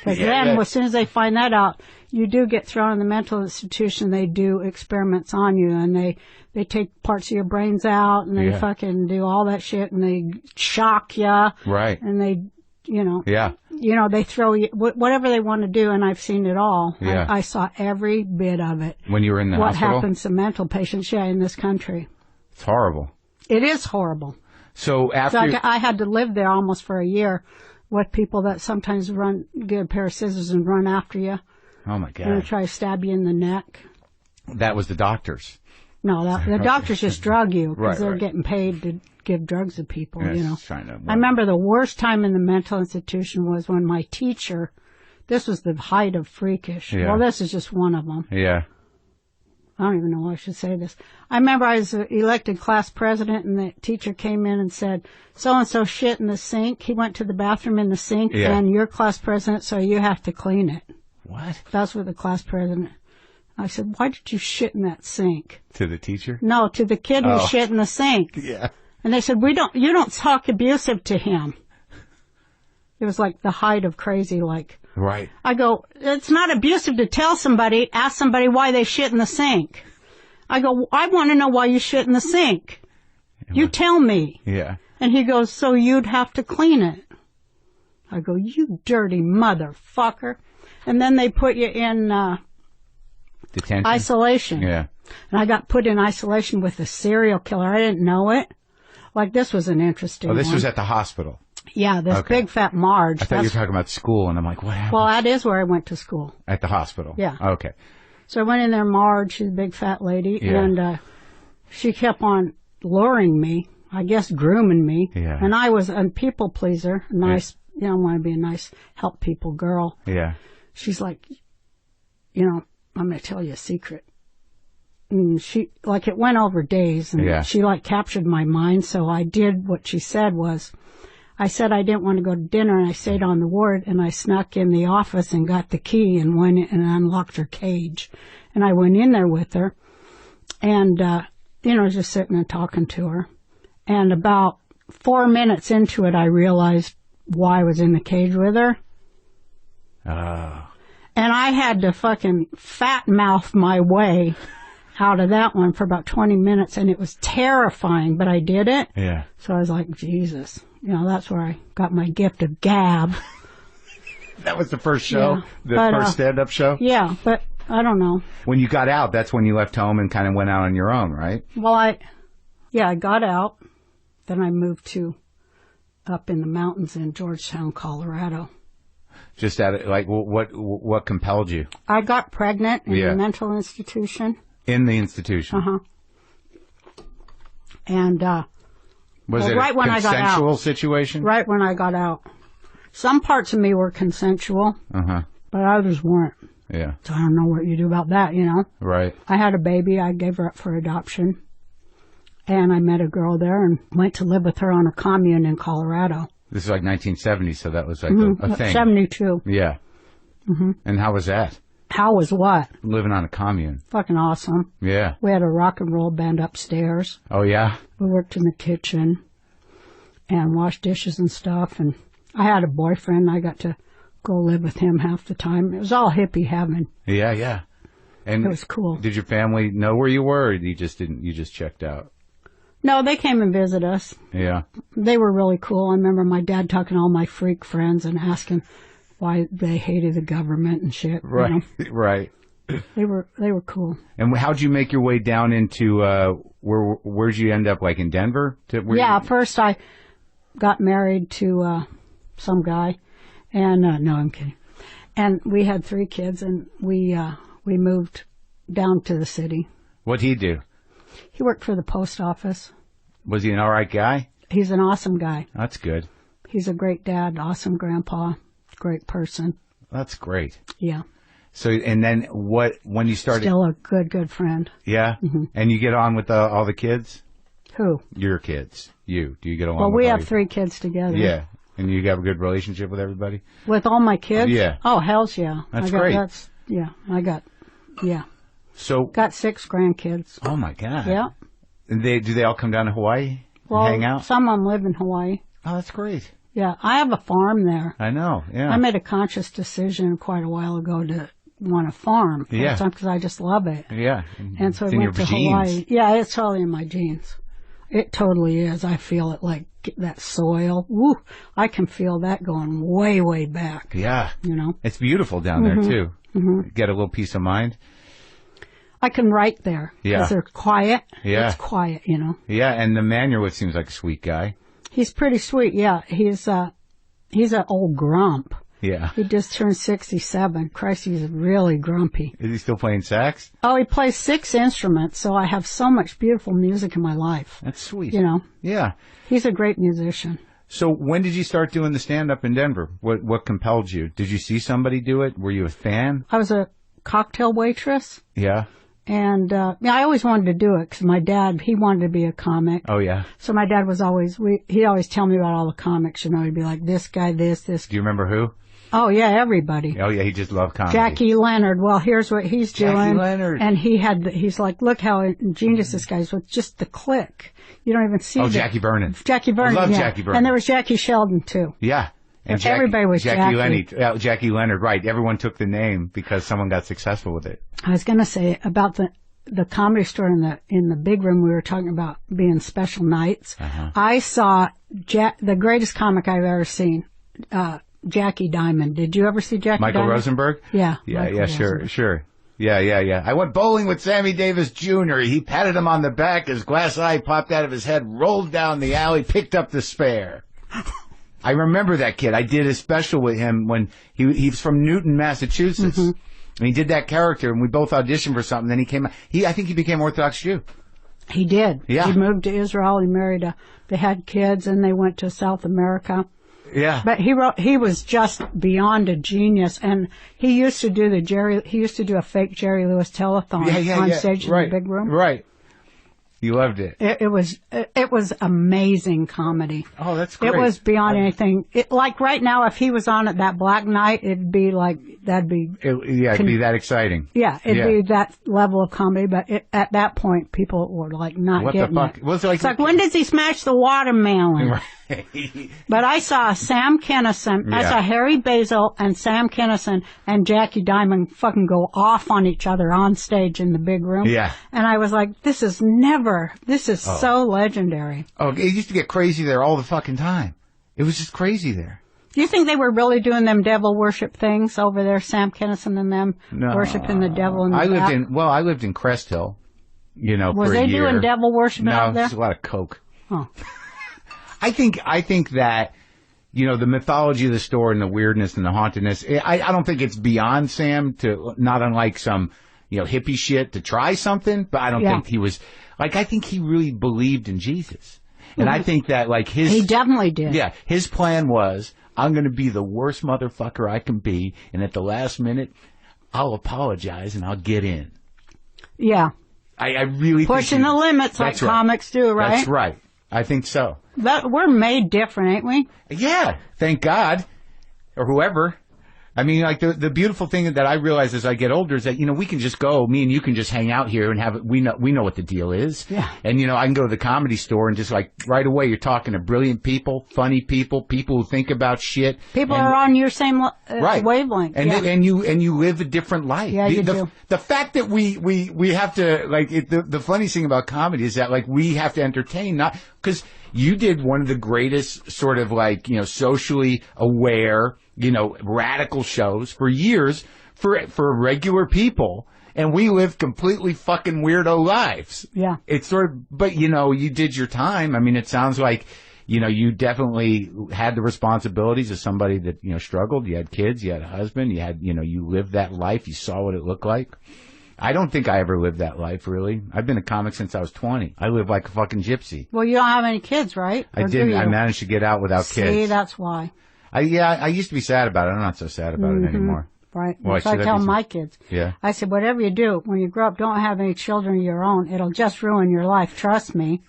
But then as soon as they find that out, you do get thrown in the mental institution. They do experiments on you and they take parts of your brains out and they fucking do all that shit and they shock you. Right. And they, they throw you, whatever they want to do, and I've seen it all. Yeah. I saw every bit of it. When you were in the hospital? What happens to mental patients, in this country. It's horrible. It is horrible. So after... I had to live there almost for a year with people that sometimes get a pair of scissors and run after you. Oh, my God. And try to stab you in the neck. That was the doctors. No, the doctors just drug you because they're getting paid to give drugs to people, I remember the worst time in the mental institution was when my teacher, this was the height of freakish. Yeah. Well, this is just one of them. Yeah. I don't even know why I should say this. I remember I was elected class president and the teacher came in and said, so-and-so shit in the sink. He went to the bathroom in the sink and you're class president, so you have to clean it. What? That's what the class president... I said, why did you shit in that sink? To the teacher? No, to the kid who shit in the sink. Yeah. And they said, you don't talk abusive to him. It was like the height of crazy, like. Right. I go, it's not abusive to ask somebody why they shit in the sink. I go, I want to know why you shit in the sink. You tell me. Yeah. And he goes, so you'd have to clean it. I go, you dirty motherfucker. And then they put you in, detention? Isolation. Yeah. And I got put in isolation with a serial killer. I didn't know it. Like, this was an interesting one. Oh, this was at the hospital? Yeah, this big fat Marge. I thought you were talking about school, and I'm like, what happened? Well, that is where I went to school. At the hospital? Yeah. Okay. So I went in there, Marge, she's a big fat lady, and she kept on luring me, I guess grooming me. Yeah. And I was a people pleaser, nice, I want to be a nice, help people girl. Yeah. She's like, I'm going to tell you a secret. And she, like, it went over days, and she, like, captured my mind, so I did what she said was, I said I didn't want to go to dinner, and I stayed on the ward, and I snuck in the office and got the key and went in and unlocked her cage. And I went in there with her, and, just sitting and talking to her. And about 4 minutes into it, I realized why I was in the cage with her. Oh. And I had to fucking fat mouth my way out of that one for about 20 minutes, and it was terrifying, but I did it. Yeah. So I was like, Jesus. That's where I got my gift of gab. That was the first show? Yeah, first stand-up show? Yeah, but I don't know. When you got out, that's when you left home and kind of went out on your own, right? Well, I got out. Then I moved to up in the mountains in Georgetown, Colorado. Just what compelled you? I got pregnant in the mental institution. In the institution? Uh-huh. And, was it right when I got out. Consensual situation? Right when I got out. Some parts of me were consensual, but others weren't. Yeah. So I don't know what you do about that, Right. I had a baby. I gave her up for adoption. And I met a girl there and went to live with her on a commune in Colorado. This is like 1970, so that was like a thing. 72. Yeah. Mm-hmm. And how was that? How was what? Living on a commune. Fucking awesome. Yeah. We had a rock and roll band upstairs. Oh, yeah? We worked in the kitchen and washed dishes and stuff. And I had a boyfriend. I got to go live with him half the time. It was all hippie heaven. Yeah, yeah. And it was cool. Did your family know where you were, or you just checked out? No, they came and visited us. Yeah. They were really cool. I remember my dad talking to all my freak friends and asking why they hated the government and shit. Right, right. They were cool. And how'd you make your way down into, where'd you end up, like in Denver? First I got married to some guy, and no, I'm kidding. And we had 3 kids, and we moved down to the city. What'd he do? He worked for the post office. Was he an all right guy? He's an awesome guy. That's good. He's a great dad, awesome grandpa, great person. That's great. Yeah. So, and then when you started? Still a good friend. Yeah? Mm-hmm. And you get on with all the kids? Who? Your kids. You. Do you get along Well, with we have 3 kids together. Yeah. And you have a good relationship with everybody? With all my kids? Yeah. Oh, hells yeah. That's great. So. Got 6 grandkids. Oh, my God. Yeah. And do they all come down to Hawaii and hang out? Some of them live in Hawaii. Oh, that's great. Yeah. I have a farm there. I know, yeah. I made a conscious decision quite a while ago to want to farm. Yeah. Because I just love it. Yeah. And so I went to genes. Hawaii. Yeah, it's totally in my genes. It totally is. I feel it like that soil. Woo! I can feel that going way, way back. Yeah. You know? It's beautiful down there, too. Mm-hmm. Get a little peace of mind. I can write there. Yeah. Because they're quiet. Yeah. It's quiet, you know? Yeah, and the man you're with seems like a sweet guy. He's pretty sweet, yeah. He's an old grump. Yeah. He just turned 67. Christ, he's really grumpy. Is he still playing sax? Oh, he plays 6 instruments, so I have so much beautiful music in my life. That's sweet. You know? Yeah. He's a great musician. So when did you start doing the stand-up in Denver? What compelled you? Did you see somebody do it? Were you a fan? I was a cocktail waitress. Yeah. And I always wanted to do it because my dad, he wanted to be a comic. Oh, yeah. So my dad was he'd always tell me about all the comics, you know. He'd be like, this guy, this. Do you remember who? Oh, yeah, everybody. Oh, yeah, he just loved comedy. Jackie Leonard. Well, here's what he's doing. Jackie Leonard. And he's like, look how ingenious this guy is with just the click. You don't even see Jackie Vernon. Jackie Vernon, I love yeah. Jackie Vernon. And there was Jackie Sheldon, too. Yeah. And everybody was Jackie. Jackie Leonard, right. Everyone took the name because someone got successful with it. I was going to say about the Comedy Store in the big room, we were talking about being special nights. Uh-huh. I saw the greatest comic I've ever seen, Jackie Diamond. Did you ever see Jackie Michael Diamond? Rosenberg? Yeah. Sure. Yeah. I went bowling with Sammy Davis Jr. He patted him on the back. His glass eye popped out of his head, rolled down the alley, picked up the spare. I remember that kid. I did a special with him when he's from Newton, Massachusetts. Mm-hmm. And he did that character, and we both auditioned for something. Then he came out. I think he became Orthodox Jew. He did. Yeah. He moved to Israel. He married they had kids, and they went to South America. Yeah. But he was just beyond a genius, and he used to do a fake Jerry Lewis telethon on stage in the big room. Right. You loved it. It was amazing comedy. Oh, that's great. It was beyond anything. Like right now, if he was on at that Black Night, it'd be like, it'd be that exciting. Yeah, it'd be that level of comedy. But at that point, people were like not getting what the fuck? it. Well, it's like, when does he smash the watermelon? Right. But I saw Sam Kinison, I saw Harry Basil and Sam Kinison and Jackie Diamond fucking go off on each other on stage in the big room. Yeah. And I was like, this is so legendary. Oh, it used to get crazy there all the fucking time. It was just crazy there. Do you think they were really doing them devil worship things over there, Sam Kinison and them worshiping the devil in the back? I lived in Crest Hill, Was for a they year. doing devil worship out there? No, it's a lot of coke. Oh. I think that, the mythology of the store and the weirdness and the hauntedness, I don't think it's beyond Sam to, not unlike some, hippie shit to try something, but I don't think he was, I think he really believed in Jesus. And I think that, he definitely did. Yeah, his plan was, I'm going to be the worst motherfucker I can be, and at the last minute, I'll apologize and I'll get in. Yeah. I really pushing the limits like comics do, right? That's right. I think so. We're made different, ain't we? Yeah, thank God. Or whoever. I mean, the beautiful thing that I realize as I get older is that, we can just go, me and you can just hang out here and we know what the deal is. Yeah. And, I can go to the Comedy Store and just right away you're talking to brilliant people, funny people who think about shit. People are on your same wavelength. And and you live a different life. Yeah, you do. The fact that we have to, the funny thing about comedy is that, we have to entertain, not, because you did one of the greatest sort of socially aware, radical shows for years for regular people. And we live completely fucking weirdo lives. Yeah. It's sort of, but you did your time. I mean, it sounds like, you definitely had the responsibilities of somebody that, struggled. You had kids, you had a husband, you lived that life, you saw what it looked like. I don't think I ever lived that life, really. I've been a comic since I was 20. I live like a fucking gypsy. Well, you don't have any kids, right? I didn't. I managed to get out without kids. See, that's why. I used to be sad about it. I'm not so sad about it anymore. Right. Well, so I tell my kids. Yeah. I said, whatever you do, when you grow up, don't have any children of your own. It'll just ruin your life. Trust me.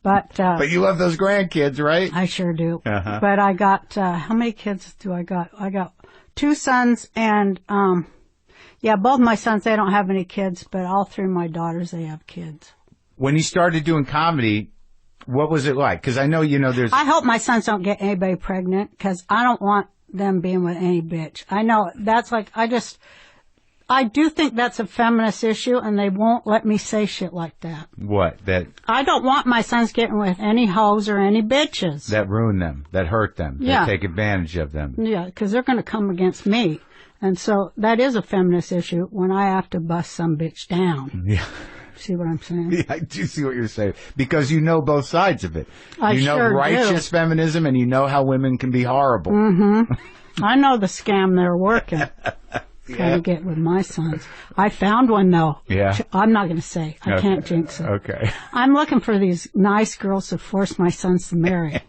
But you love those grandkids, right? I sure do. Uh-huh. But I got, how many kids do I got? I got 2 sons and, both my sons, they don't have any kids, but all 3 of my daughters, they have kids. When you started doing comedy, what was it like? Because I know, there's... I hope my sons don't get anybody pregnant, because I don't want them being with any bitch. I know that's like, I do think that's a feminist issue, and they won't let me say shit like that. What? That I don't want my sons getting with any hoes or any bitches. That ruin them, that hurt them, that take advantage of them. Yeah, because they're going to come against me. And so that is a feminist issue when I have to bust some bitch down. Yeah. See what I'm saying? Yeah, I do see what you're saying. Because you know both sides of it. I know sure righteous feminism, and you know how women can be horrible. Mm-hmm. I know the scam they're working. Trying to get with my sons. I found one, though. Yeah. I'm not going to say. I can't jinx it. Okay. I'm looking for these nice girls to force my sons to marry.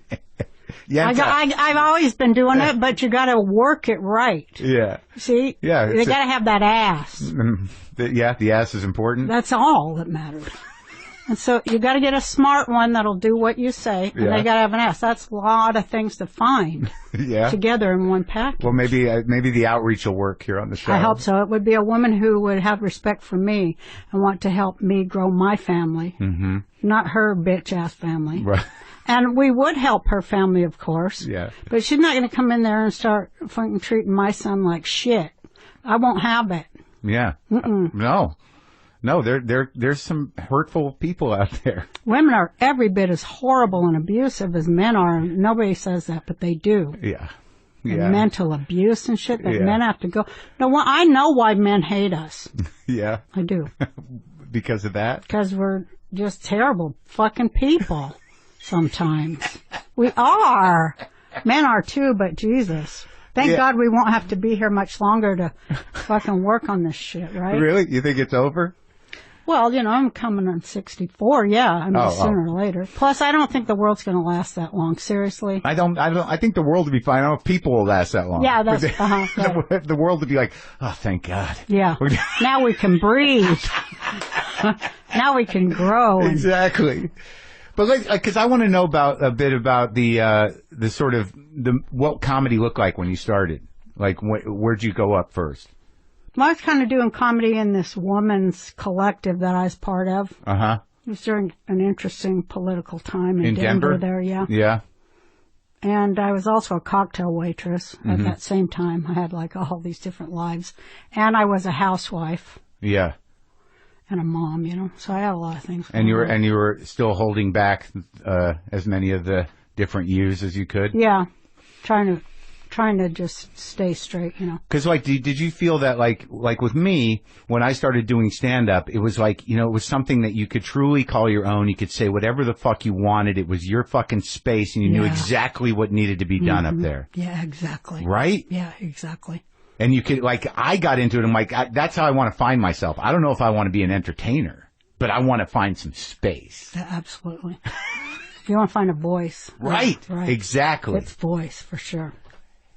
Yeah, I've always been doing it, but you got to work it right. Yeah. See? Yeah. They got to have that ass. The ass is important. That's all that matters. And so you got to get a smart one that'll do what you say, and they got to have an ass. That's a lot of things to find together in one package. Well, maybe the outreach will work here on the show. I hope so. It would be a woman who would have respect for me and want to help me grow my family, not her bitch-ass family. Right. And we would help her family, of course. Yeah. But she's not going to come in there and start fucking treating my son like shit. I won't have it. Yeah. No, there's some hurtful people out there. Women are every bit as horrible and abusive as men are. Nobody says that, but they do. Yeah. And mental abuse and shit that men have to go. No, I know why men hate us. Yeah. I do. Because of that? Because we're just terrible fucking people sometimes. We are. Men are too, but Jesus. Thank God we won't have to be here much longer to fucking work on this shit, right? Really? You think it's over? Well, I'm coming on 64, sooner or later. Plus, I don't think the world's going to last that long, seriously. I think the world will be fine. I don't know if people will last that long. Yeah, that's, the world would be like, oh, thank God. Yeah. Now we can breathe. Now we can grow. Exactly. But because I want to know a bit about the sort of what comedy looked like when you started. Like, where'd you go up first? Well, I was kind of doing comedy in this woman's collective that I was part of. Uh-huh. It was during an interesting political time in Denver there, yeah. Yeah. And I was also a cocktail waitress at that same time. I had like all these different lives. And I was a housewife. Yeah. And a mom, so I had a lot of things. And you were still holding back as many of the different yous as you could? Yeah. Trying to just stay straight, Because, did you feel that, like with me, when I started doing stand-up, it was like, it was something that you could truly call your own. You could say whatever the fuck you wanted. It was your fucking space, and you knew exactly what needed to be done up there. Yeah, exactly. Right? Yeah, exactly. And you could, I got into it, and I'm that's how I want to find myself. I don't know if I want to be an entertainer, but I want to find some space. Yeah, absolutely. You want to find a voice. Right. Exactly. It's voice, for sure.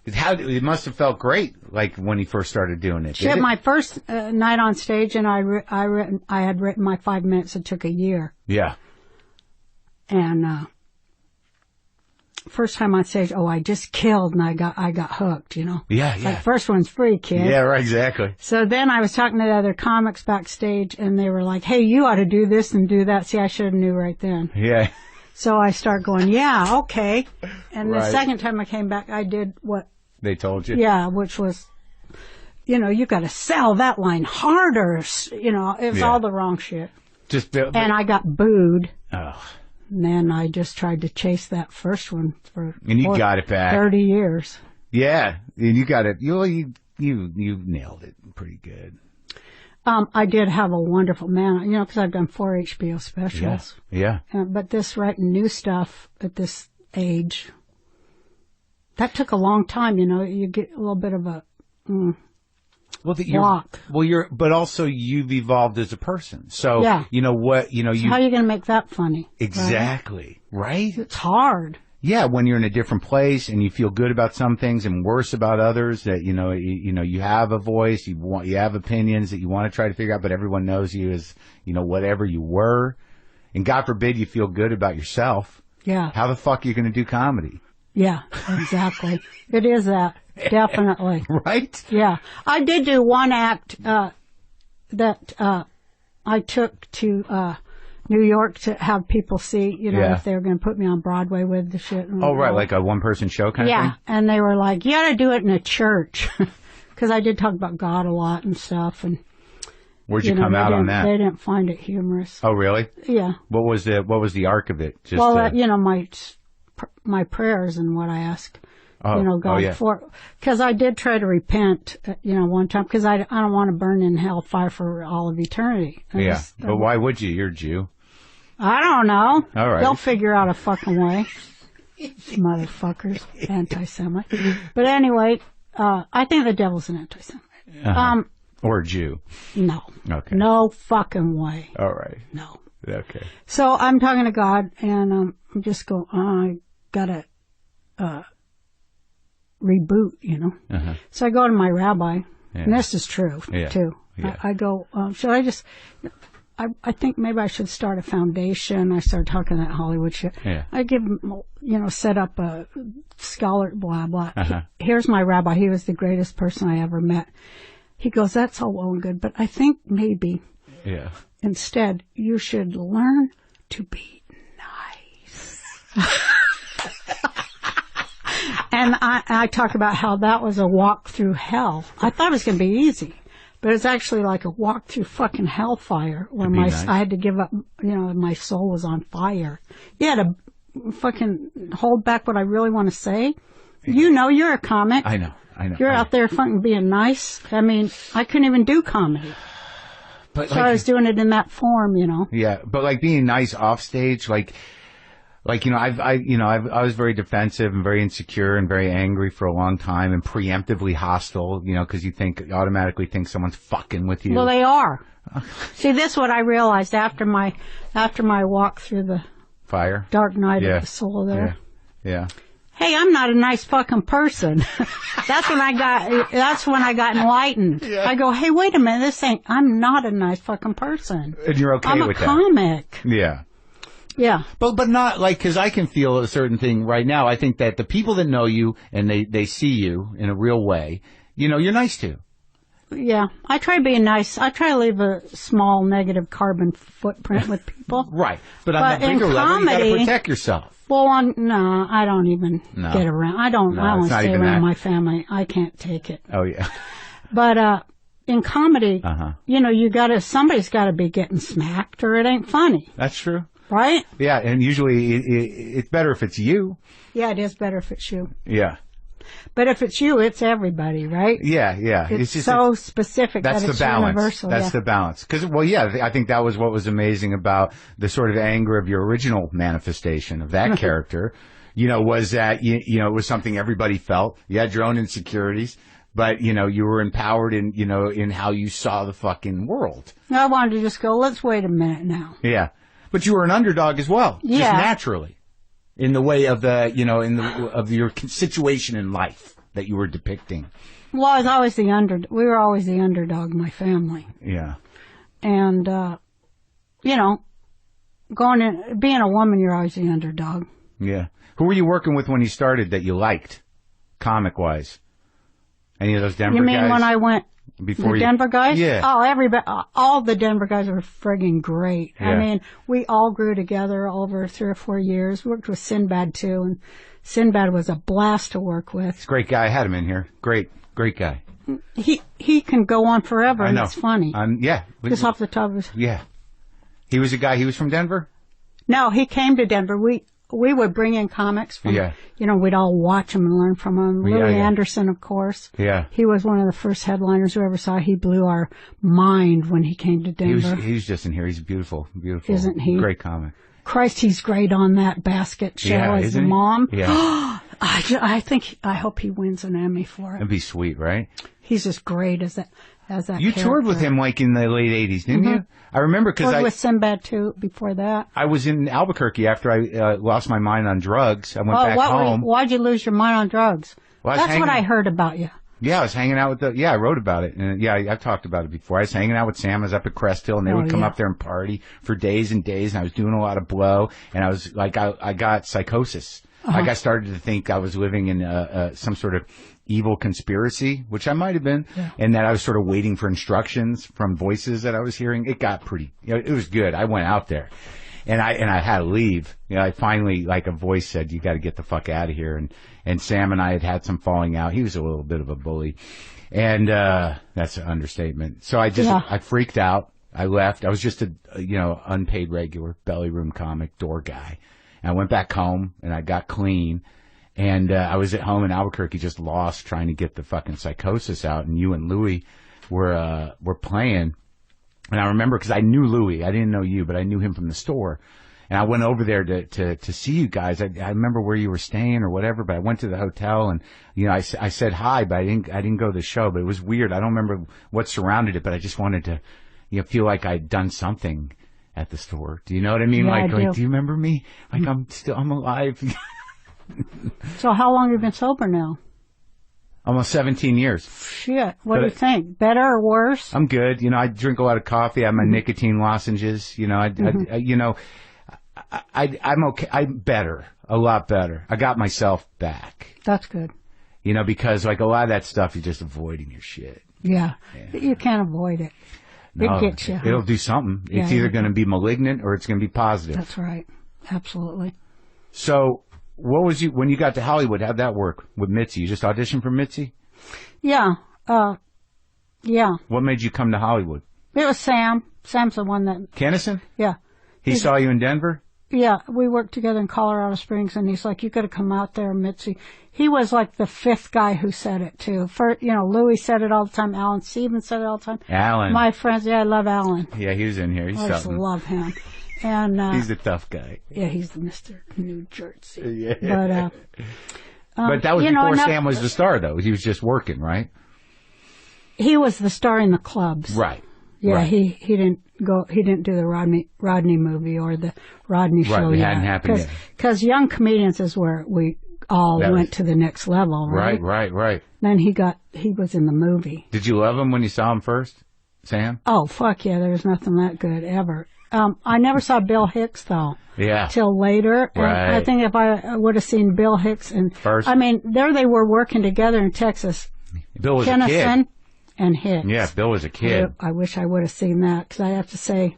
It must have felt great, when he first started doing it. Shit, my first night on stage, and I had written my 5 minutes. It took a year. Yeah. And first time on stage, I just killed, and I got hooked. Yeah. First one's free, kid. Yeah, right, exactly. So then I was talking to the other comics backstage, and they were like, "Hey, you ought to do this and do that." See, I should have knew right then. Yeah. So I start going, yeah, okay. And the second time I came back, I did what they told you. Yeah, which was, you got to sell that line harder. It was all the wrong shit. And I got booed. Oh. And then I just tried to chase that first one for and you got it back 30 years. Yeah, and you got it. You nailed it pretty good. I did have a wonderful man, because I've done 4 HBO specials. Yeah. But this writing new stuff at this age, that took a long time. You get a little bit of a. Well, walk. But also you've evolved as a person. So, Yeah. you know what, you know, So how are you going to make that funny? Exactly. Right? It's hard. Yeah, when you're in a different place and you feel good about some things and worse about others, that you have a voice, you have opinions that you want to try to figure out, but everyone knows you as whatever you were, and God forbid you feel good about yourself. Yeah. How the fuck are you going to do comedy? Yeah, exactly. It is that, definitely. Right? Yeah, I did do one act that I took to New York to have people see, if they were going to put me on Broadway with the shit. Oh, right, like a one-person show kind of thing? Yeah, and they were like, you got to do it in a church. Because I did talk about God a lot and stuff. And where'd you come out on that? They didn't find it humorous. Oh, really? Yeah. What was the arc of it? Just my prayers and what I ask. God for, because I did try to repent, one time, because I don't want to burn in hellfire for all of eternity. But why would you? You're a Jew. I don't know. All right. They'll figure out a fucking way. Motherfuckers. Anti-Semite. But anyway, I think the devil's an anti-Semite. Or a Jew. No. Okay. No fucking way. All right. No. Okay. So I'm talking to God, and I'm just going, I gotta, reboot, So I go to my rabbi, and this is true, too. Yeah. I go, should I just, I think maybe I should start a foundation. I started talking that Hollywood shit. Yeah. I give him, set up a scholar, blah, blah. Here's my rabbi. He was the greatest person I ever met. He goes, that's all well and good, but I think maybe instead you should learn to be nice. And I talk about how that was a walk through hell. I thought it was going to be easy, but it's actually like a walk through fucking hellfire where I had to give up, my soul was on fire. You had to fucking hold back what I really want to say. You're a comic. I know. You're out there fucking being nice. I mean, I couldn't even do comedy. But I was doing it in that form, Yeah, but like being nice off stage, I was very defensive and very insecure and very angry for a long time and preemptively hostile, because you automatically think someone's fucking with you. Well, they are. See, this is what I realized after my walk through the fire, dark night of the soul there. Yeah. Hey, I'm not a nice fucking person. That's when I got enlightened. Yeah. I go, hey, wait a minute, I'm not a nice fucking person. And you're okay with that. I'm a comic. Yeah. Yeah. But not because I can feel a certain thing right now. I think that the people that know you and they see you in a real way, you're nice to. Yeah. I try being nice. I try to leave a small negative carbon footprint with people. Right. But on the bigger level, you got to protect yourself. Well, no, I don't even get around. I don't stay around my family. I can't take it. Oh, yeah. But, in comedy, somebody's gotta be getting smacked or it ain't funny. That's true. Right? Yeah, and usually it's better if it's you. Yeah, it is better if it's you. Yeah. But if it's you, it's everybody, right? Yeah. It's just so specific that it's universal. That's the balance. Because, I think that was what was amazing about the sort of anger of your original manifestation of that character, was that, it was something everybody felt. You had your own insecurities, but, you were empowered in how you saw the fucking world. I wanted to just go, let's wait a minute now. Yeah. But you were an underdog as well, just naturally, in the way of of your situation in life that you were depicting. Well, I was always we were always the underdog in my family. Yeah. And, being a woman, you're always the underdog. Yeah. Who were you working with when you started that you liked, comic-wise? Any of those Denver guys? You mean when I went... Denver guys? Yeah. Oh, everybody, all the Denver guys were friggin' great. Yeah. I mean, we all grew together over 3 or 4 years. Worked with Sinbad too, and Sinbad was a blast to work with. He's a great guy. I had him in here. Great guy. He can go on forever. I know. And it's funny. Yeah. Just off the top of his... Yeah. He was from Denver? No, he came to Denver. We would bring in comics from, we'd all watch them and learn from them. Louis Anderson, of course. Yeah. He was one of the first headliners we ever saw. He blew our mind when he came to Denver. He's just in here. He's beautiful. Isn't he? Great comic. Christ, he's great on that basket show as the mom. Yeah. I hope he wins an Emmy for it. That'd be sweet, right? He's as great as that You character. toured with him like in the late 80s, didn't you? I remember because I with Sinbad too before that. I was in Albuquerque after I lost my mind on drugs. I went back home. Why'd you lose your mind on drugs? Well, That's what I heard about you. Yeah, I was hanging out with I wrote about it. And I've talked about it before. I was hanging out with Sam. I was up at Crest Hill, and they would come up there and party for days and days, and I was doing a lot of blow, and I was like, I got psychosis. Like, I started to think I was living in some sort of evil conspiracy, which I might have been, and that I was sort of waiting for instructions from voices that I was hearing. It got pretty, it was good. I went out there, and I had to leave. I finally, like, a voice said, "You got to get the fuck out of here." And Sam and I had some falling out. He was a little bit of a bully, and that's an understatement. So I freaked out. I left. I was just a unpaid regular belly room comic door guy. And I went back home and I got clean. And I was at home in Albuquerque, just lost, trying to get the fucking psychosis out. And you and Louie were playing. And I remember, because I knew Louie, I didn't know you, but I knew him from the store. And I went over there to see you guys. I remember where you were staying or whatever, but I went to the hotel and, I said hi, but I didn't go to the show. But it was weird. I don't remember what surrounded it, but I just wanted to, feel like I'd done something at the store. Do you know what I mean? Yeah, like, do you remember me? Like, I'm alive. So how long have you been sober now? Almost 17 years. Shit. What do you think? Better or worse? I'm good. I drink a lot of coffee. I have my nicotine lozenges. I'm okay. I'm better. A lot better. I got myself back. That's good. Because like a lot of that stuff, you're just avoiding your shit. Yeah. You can't avoid it. No, it gets you. It'll do something. Yeah, it's either going to be malignant or it's going to be positive. That's right. Absolutely. So, when you got to Hollywood, how'd that work with Mitzi? You just auditioned for Mitzi? Yeah. Yeah. What made you come to Hollywood? It was Sam. Sam's the one that... Kennison? Yeah. He saw you in Denver? Yeah. We worked together in Colorado Springs, and he's like, you got to come out there, Mitzi. He was like the fifth guy who said it, too. Louis said it all the time. Alan Stevens said it all the time. Alan. My friends, I love Alan. Yeah, he was in here. He's I just love him. And he's a tough guy. Yeah, he's the Mr. New Jersey. Yeah. But that was before Sam was the star, though. He was just working, right? He was the star in the clubs. Right. Yeah, right. He didn't do the Rodney movie or the Rodney show. Right, it hadn't happened yet. Because Young Comedians is where we all went to the next level, right? Right. Then he was in the movie. Did you love him when you saw him first, Sam? Oh, fuck yeah, there was nothing that good ever. I never saw Bill Hicks, though. Yeah. Till later. And right. I think if I would have seen Bill Hicks first. there they were working together in Texas. Bill was Kennison a kid. And Hicks. Yeah, Bill was a kid. I wish I would have seen that, because I have to say,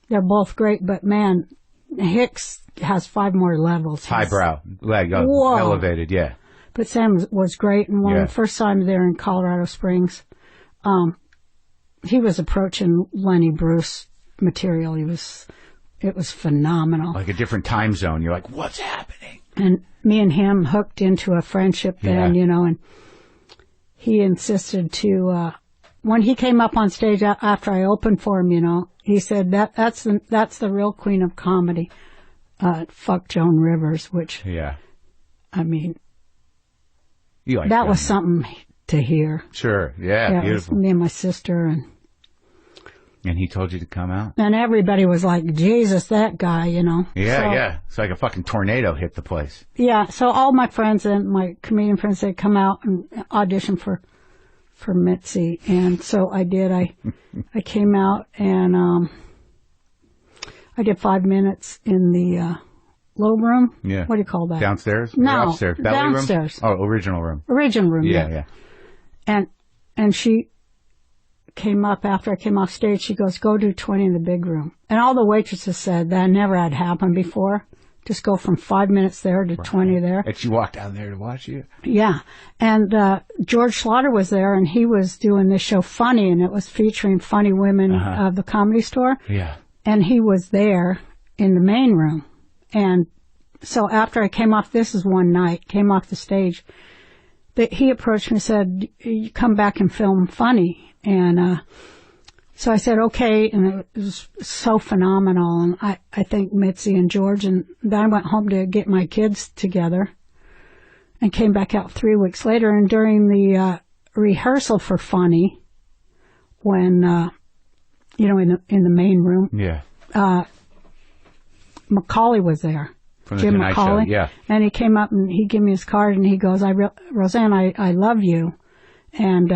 they're both great, but man, Hicks has 5 more levels. Highbrow, elevated, yeah. But Sam was great, and when I first saw him there in Colorado Springs, he was approaching Lenny Bruce material. It was phenomenal. Like a different time zone. You're like, what's happening? And me and him hooked into a friendship then, and he insisted to, when he came up on stage after I opened for him, he said that's the real queen of comedy. Fuck Joan Rivers, which, I mean, that was something to hear. Sure, yeah, beautiful. It was me and my sister, and he told you to come out? And everybody was like, Jesus, that guy, Yeah. It's like a fucking tornado hit the place. Yeah, so all my friends and my comedian friends, they'd come out and audition for Mitzi. And so I did. I came out and I did 5 minutes in the little room. Yeah. What do you call that? Downstairs? No, or upstairs? Belly downstairs. Room? Oh, original room. Original room, yeah. And she came up after I came off stage. She goes, go do 20 in the big room. And all the waitresses said that never had happened before. Just go from 5 minutes there to 20 there. And she walked down there to watch you? Yeah. And George Schlatter was there, and he was doing this show Funny, and it was featuring funny women of the Comedy Store. Yeah. And he was there in the main room. And so after I came off the stage, he approached me and said, you come back and film Funny. And so I said, okay, and it was so phenomenal. And I thanked Mitzi and George, and then I went home to get my kids together. and came back out 3 weeks later. And during the rehearsal for Funny, when in the main room, Macaulay was there. From the Jim Tonight Macaulay, Show, yeah. And he came up and he gave me his card and he goes, Roseanne, I love you, and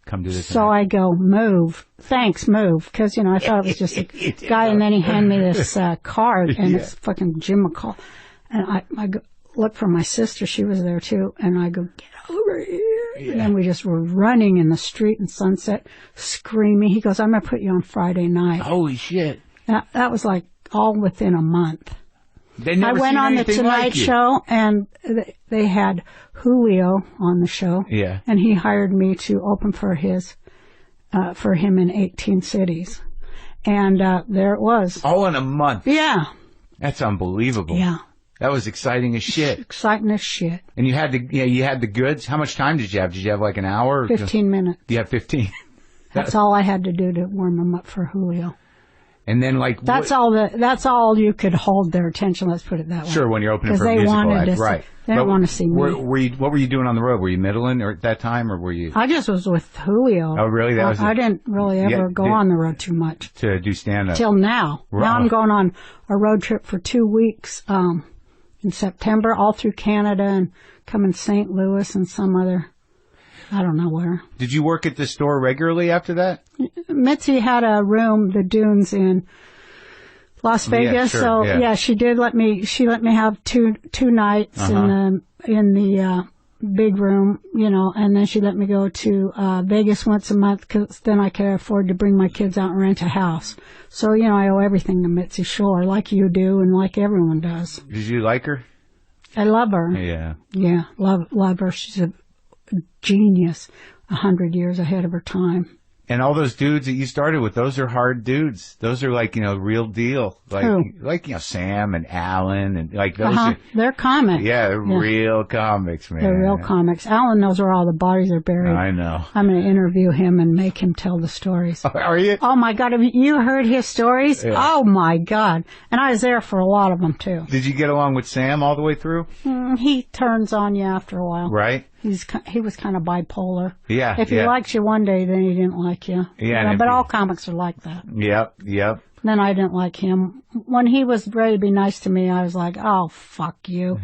come to this. So I go, move. Thanks, move. Because, I thought it was just a guy, and then he handed me this card, and it's fucking Jim McCall. And I go, look for my sister. She was there, too. And I go, get over here. Yeah. And then we just were running in the street in Sunset, screaming. He goes, I'm going to put you on Friday night. Holy shit. That was like all within a month. I went on the Tonight Show, and they had Julio on the show. Yeah. And he hired me to open for him in 18 cities. And there it was. All in a month. Yeah. That's unbelievable. Yeah. That was exciting as shit. Exciting as shit. And you had the goods. How much time did you have? Did you have like an hour? 15 minutes. You had 15. That's all I had to do to warm them up for Julio. And then that's all you could hold their attention. Let's put it that way. Sure, when you're opening for a musical act, right? They didn't want to see me. What were you doing on the road? Were you middling at that time, or were you? I just was with Julio. Oh, really? I didn't really ever go on the road too much to do stand up till now. Right. Now I'm going on a road trip for 2 weeks in September, all through Canada, and coming to St. Louis and some other. I don't know where. Did you work at the store regularly after that? Mitzi had a room, the Dunes, in Las Vegas. Yeah, sure, she did let me have two nights in the big room, and then she let me go to Vegas once a month, because then I could afford to bring my kids out and rent a house. So, I owe everything to Mitzi Shore, like you do and like everyone does. Did you like her? I love her. Yeah. Yeah, love her. She's a genius, 100 years ahead of her time. And all those dudes that you started with, those are hard dudes. Those are like, real deal. Like Sam and Alan and like those. They're comics. Yeah, they're real comics, man. They're real comics. Alan knows where all the bodies are buried. I know. I'm going to interview him and make him tell the stories. Are you? Oh my God, have you heard his stories? Yeah. Oh my God. And I was there for a lot of them too. Did you get along with Sam all the way through? He turns on you after a while. Right. He was kind of bipolar. Yeah. If he likes you one day, then he didn't like you. Yeah. But all comics are like that. Yep. Then I didn't like him. When he was ready to be nice to me, I was like, oh, fuck you.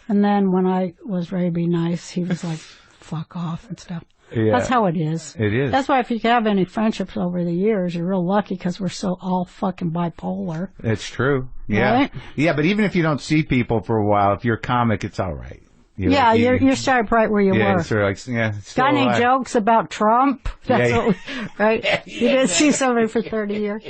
And then when I was ready to be nice, he was like, fuck off and stuff. Yeah. That's how it is. It is. That's why if you have any friendships over the years, you're real lucky, because we're so all fucking bipolar. It's true. Yeah. Right? Yeah, but even if you don't see people for a while, if you're a comic, it's all right. You're started right where you were. Sort of got any jokes about Trump? That's right? You didn't see somebody for 30 years.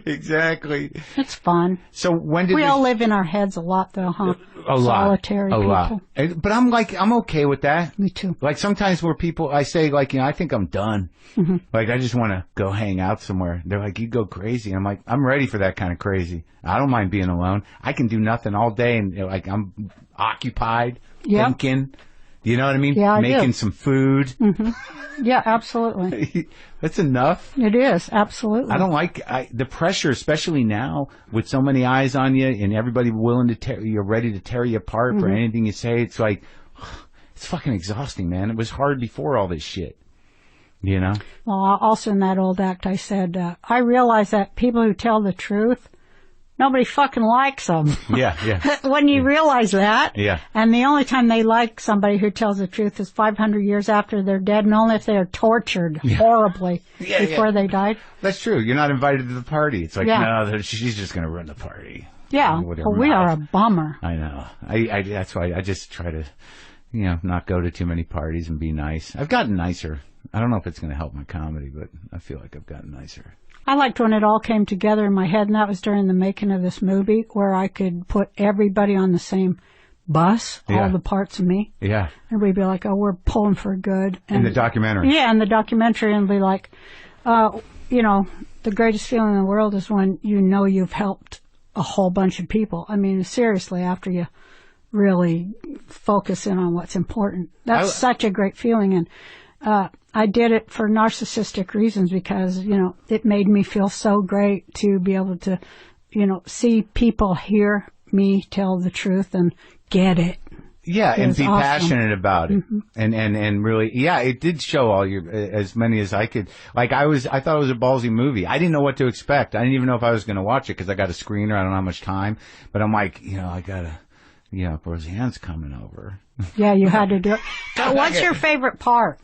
Exactly. It's fun. So when did we all live in our heads a lot, though, huh? Solitary people. Lot. But I'm okay with that. Me too. Like sometimes where people, I say I think I'm done. Mm-hmm. Like I just want to go hang out somewhere. They're like, you go crazy. I'm like, I'm ready for that kind of crazy. I don't mind being alone. I can do nothing all day and I'm occupied. Yep. Thinking, you know what I mean? Yeah, Making some food. Mm-hmm. Yeah, absolutely. That's enough. It is, absolutely. I don't like the pressure, especially now with so many eyes on you and everybody willing to you're ready to tear you apart for anything you say. It's like, it's fucking exhausting, man. It was hard before all this shit. Well, also in that old act, I said, I realize that people who tell the truth, nobody fucking likes them. Yeah. When you realize that. Yeah. And the only time they like somebody who tells the truth is 500 years after they're dead, and only if they are tortured horribly before they died. That's true. You're not invited to the party. It's like, no, she's just going to run the party. Yeah. Well, we are a bummer. I know. That's why I just try to, not go to too many parties and be nice. I've gotten nicer. I don't know if it's going to help my comedy, but I feel like I've gotten nicer. I liked when it all came together in my head, and that was during the making of this movie, where I could put everybody on the same bus, all the parts of me. Yeah. And we'd be like, oh, we're pulling for good. And, in the documentary. Yeah, in the documentary, and be like, the greatest feeling in the world is when you've helped a whole bunch of people. I mean, seriously, after you really focus in on what's important. That's such a great feeling. And I did it for narcissistic reasons, because, it made me feel so great to be able to, see people hear me tell the truth and get it. Yeah, and be awesome. passionate about it. And really, yeah, it did show all your, as many as I could. Like I thought it was a ballsy movie. I didn't know what to expect. I didn't even know if I was going to watch it because I got a screener. I don't know how much time, but I'm like, I gotta, Roseanne's coming over. Yeah, you had to do it. But what's your favorite part?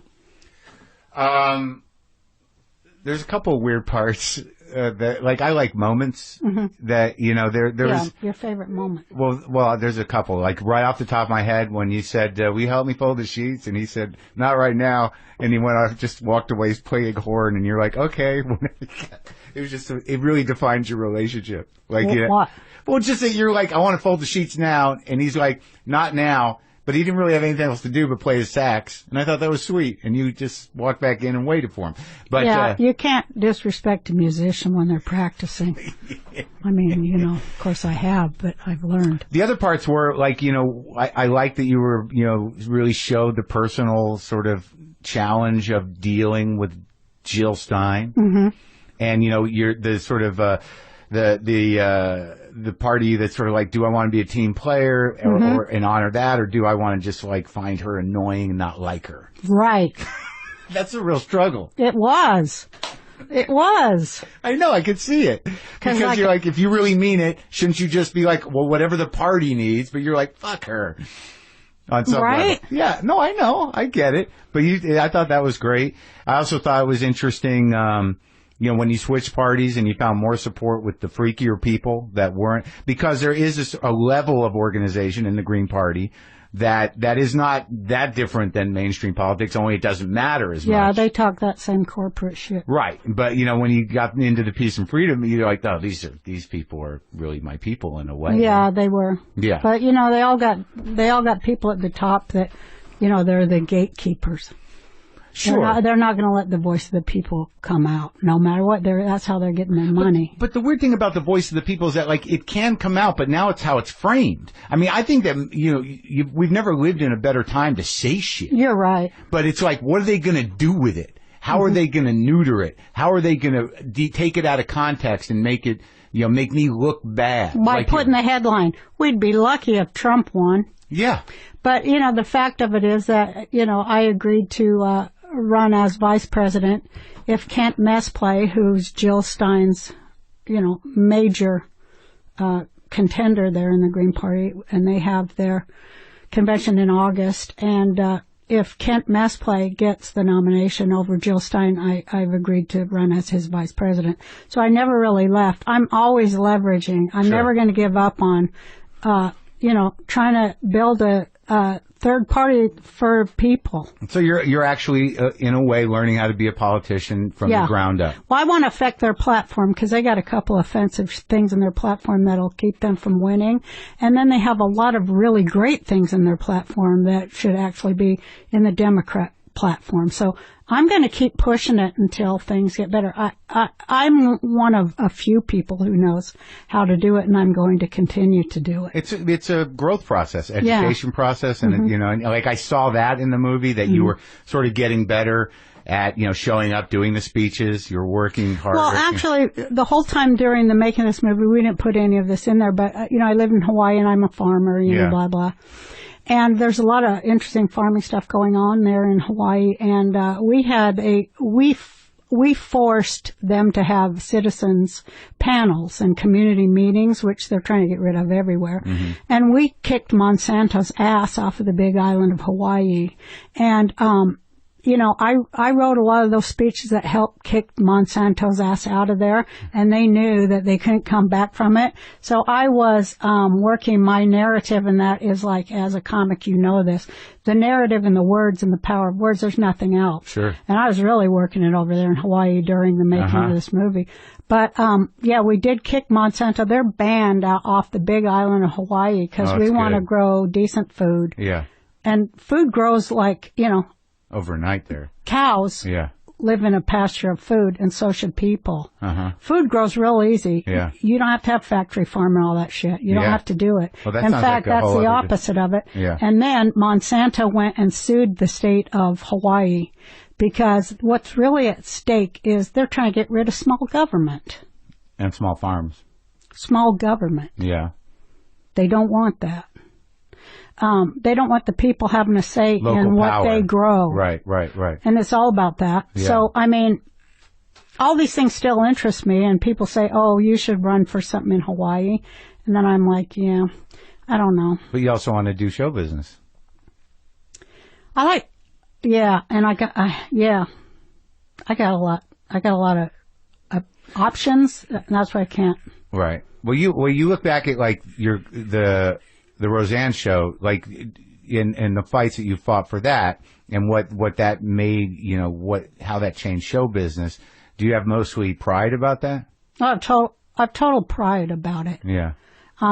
There's a couple of weird parts. That, like, I like moments that, there was... your favorite moment. Well, there's a couple. Like, right off the top of my head, when you said, will you help me fold the sheets? And he said, not right now. And he went off, just walked away, he's playing horn, and you're like, okay. It was just, it really defines your relationship. Like, what? Well, just that you're like, I want to fold the sheets now. And he's like, not now. But he didn't really have anything else to do but play his sax. And I thought that was sweet. And you just walked back in and waited for him. But yeah, you can't disrespect a musician when they're practicing. I mean, of course I have, but I've learned. The other parts were like, I like that you were, really showed the personal sort of challenge of dealing with Jill Stein. Mm-hmm. And, you're the sort of, the party that's sort of like, do I want to be a team player or and honor that, or do I want to just like find her annoying and not like her? Right. That's a real struggle. It was. I know, I could see it. Because you're like, if you really mean it, shouldn't you just be like, well, whatever the party needs, but you're like, fuck her. On some right? level. Yeah, no, I know. I get it. But I thought that was great. I also thought it was interesting, when you switched parties and you found more support with the freakier people that weren't, because there is a level of organization in the Green Party that is not that different than mainstream politics, only it doesn't matter as much. Yeah, they talk that same corporate shit. Right. But, when you got into the peace and freedom, you're like, oh, these people are really my people in a way. Yeah, they were. Yeah. But, they all got people at the top that, they're the gatekeepers. Sure. They're not going to let the voice of the people come out, no matter what. That's how they're getting their money. But the weird thing about the voice of the people is that, like, it can come out, but now it's how it's framed. I mean, I think that, we've never lived in a better time to say shit. You're right. But it's like, what are they going to do with it? How are they going to neuter it? How are they going to take it out of context and make it, make me look bad? By putting the headline, we'd be lucky if Trump won. Yeah. But, the fact of it is that, I agreed to run as vice president if Kent Messplay, who's Jill Stein's, major contender there in the Green Party, and they have their convention in August, and if Kent Messplay gets the nomination over Jill Stein, I've agreed to run as his vice president. So I never really left. I'm always leveraging. I'm never going to give up on, trying to build a third party for people. So you're actually, in a way, learning how to be a politician from the ground up. Well, I want to affect their platform because they got a couple offensive things in their platform that'll keep them from winning. And then they have a lot of really great things in their platform that should actually be in the Democrat platform. So I'm going to keep pushing it until things get better. I'm one of a few people who knows how to do it, and I'm going to continue to do it. It's a growth process, education process, and and like I saw that in the movie that you were sort of getting better at showing up, doing the speeches. You're working hard. Well, actually, the whole time during the making of this movie, we didn't put any of this in there. But I live in Hawaii and I'm a farmer. Blah blah. And there's a lot of interesting farming stuff going on there in Hawaii. And we forced them to have citizens panels and community meetings, which they're trying to get rid of everywhere. Mm-hmm. And we kicked Monsanto's ass off of the big island of Hawaii. And I wrote a lot of those speeches that helped kick Monsanto's ass out of there, and they knew that they couldn't come back from it. So I was working my narrative, and that is like, as a comic, this. The narrative and the words and the power of words, there's nothing else. Sure. And I was really working it over there in Hawaii during the making of this movie. But, we did kick Monsanto. They're banned off the big island of Hawaii because we want to grow decent food. Yeah. And food grows like, overnight there. Cows live in a pasture of food, and so should people. Food grows real easy. Yeah. You don't have to have factory farm and all that shit. You don't have to do it. Well, in fact, like that's the opposite of it. Yeah. And then Monsanto went and sued the state of Hawaii because what's really at stake is they're trying to get rid of small government. And small farms. Small government. Yeah. They don't want that. They don't want the people having a say Local in what power. they grow. Right. And it's all about that. Yeah. So, I mean, all these things still interest me, and people say, oh, you should run for something in Hawaii. And then I'm like, yeah, I don't know. But you also want to do show business. And I got a lot of options, and that's why I can't. Right. Well, you look back at like the Roseanne show, like in the fights that you fought for that, and what that made, how that changed show business. Do you have mostly pride about that? I've total pride about it. Yeah.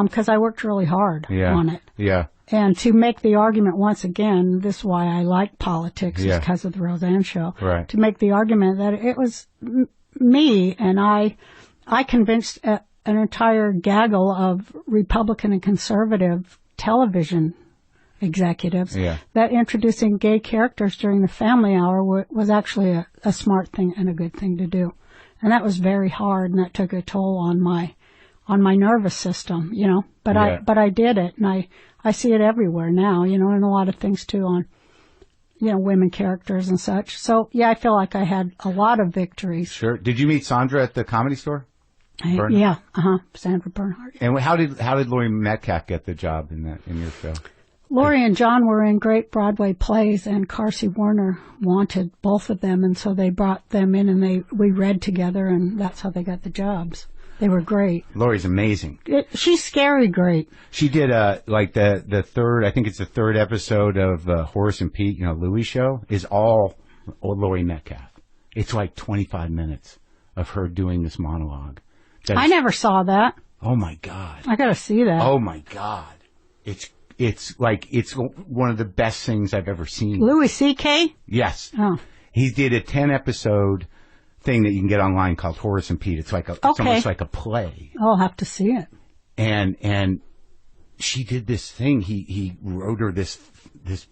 Because I worked really hard on it. Yeah. And to make the argument once again, this is why I like politics, is because of the Roseanne show. Right. To make the argument that it was me, and I convinced an entire gaggle of Republican and conservative television executives that introducing gay characters during the family hour was actually a smart thing and a good thing to do. And that was very hard, and that took a toll on my nervous system, But I did it, and I see it everywhere now, and a lot of things too on, women characters and such. So I feel like I had a lot of victories. Sure. Did you meet Sandra at the Comedy Store? Sandra Bernhardt. And how did Laurie Metcalf get the job in your show? Laurie and John were in great Broadway plays, and Carsey Werner wanted both of them, and so they brought them in, and we read together, and that's how they got the jobs. They were great. Laurie's amazing. She's scary great. She did like the third, I think it's the third episode of Horace and Pete, Louis show is all Laurie Metcalf. It's like 25 minutes of her doing this monologue. I never saw that. Oh my God. I gotta see that. Oh my God. It's one of the best things I've ever seen. Louis C.K.? Yes. Oh. He did a 10-episode thing that you can get online called Horace and Pete. It's it's almost like a play. I'll have to see it. And she did this thing. He wrote her this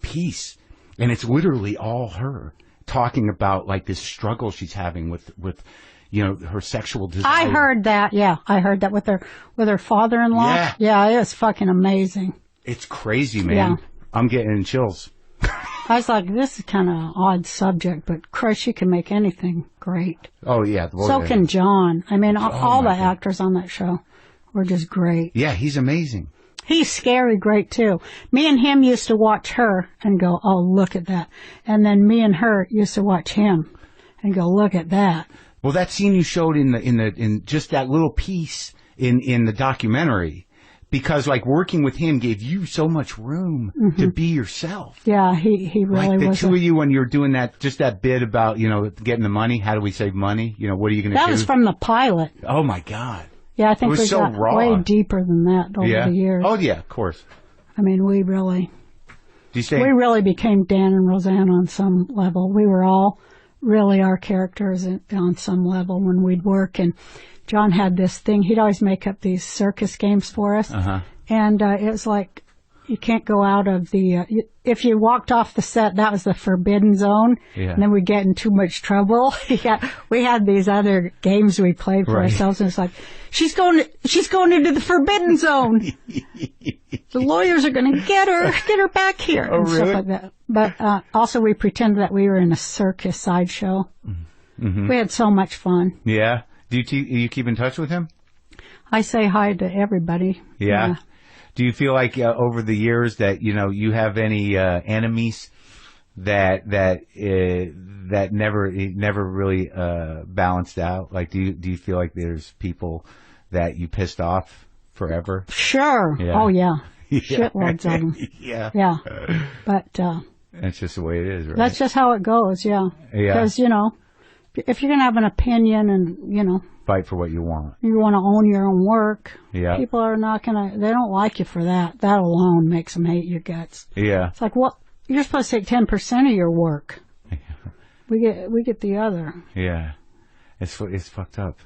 piece, and it's literally all her talking about like this struggle she's having with her sexual desire. I heard that. Yeah, I heard that with her father-in-law. Yeah, it was fucking amazing. It's crazy, man. Yeah. I'm getting chills. I was like, this is kind of an odd subject, but Christ, she can make anything great. Oh, yeah. So can John. I mean, all the actors on that show were just great. Yeah, he's amazing. He's scary great, too. Me and him used to watch her and go, oh, look at that. And then me and her used to watch him and go, look at that. Well, that scene you showed in just that little piece in the documentary, because like working with him gave you so much room to be yourself. Yeah, he really was. Like the two of you when you were doing that bit about, getting the money, how do we save money? What are you going to do? That was from the pilot. Oh my God. Yeah, I think it was we so got raw. way deeper than that over the years. Oh yeah, of course. I mean, we really became Dan and Roseanne on some level. We were all really our characters on some level when we'd work, and John had this thing. He'd always make up these circus games for us. And it was like, you can't go out of the, if you walked off the set, that was the forbidden zone. Yeah. And then we'd get in too much trouble. We had these other games we played for ourselves, and it's like, she's going into the forbidden zone. The lawyers are going to get her back here. Oh, and really? Stuff like that. But also we pretended that we were in a circus sideshow. We had so much fun. Yeah. Do you keep in touch with him? I say hi to everybody. Yeah. Do you feel like over the years that you have any enemies that never really balanced out? Like, do you feel like there's people that you pissed off forever? Sure. Yeah. Oh yeah. Shitloads of them. Yeah. Yeah. But that's just the way it is, right? That's just how it goes. Yeah. Yeah. Because if you're gonna have an opinion and fight for what you want, you want to own your own work. Yeah. People are not gonna. They don't like you for that. That alone makes them hate your guts. Yeah. It's like, well, you're supposed to take 10% of your work. We get the other. Yeah. It's fucked up.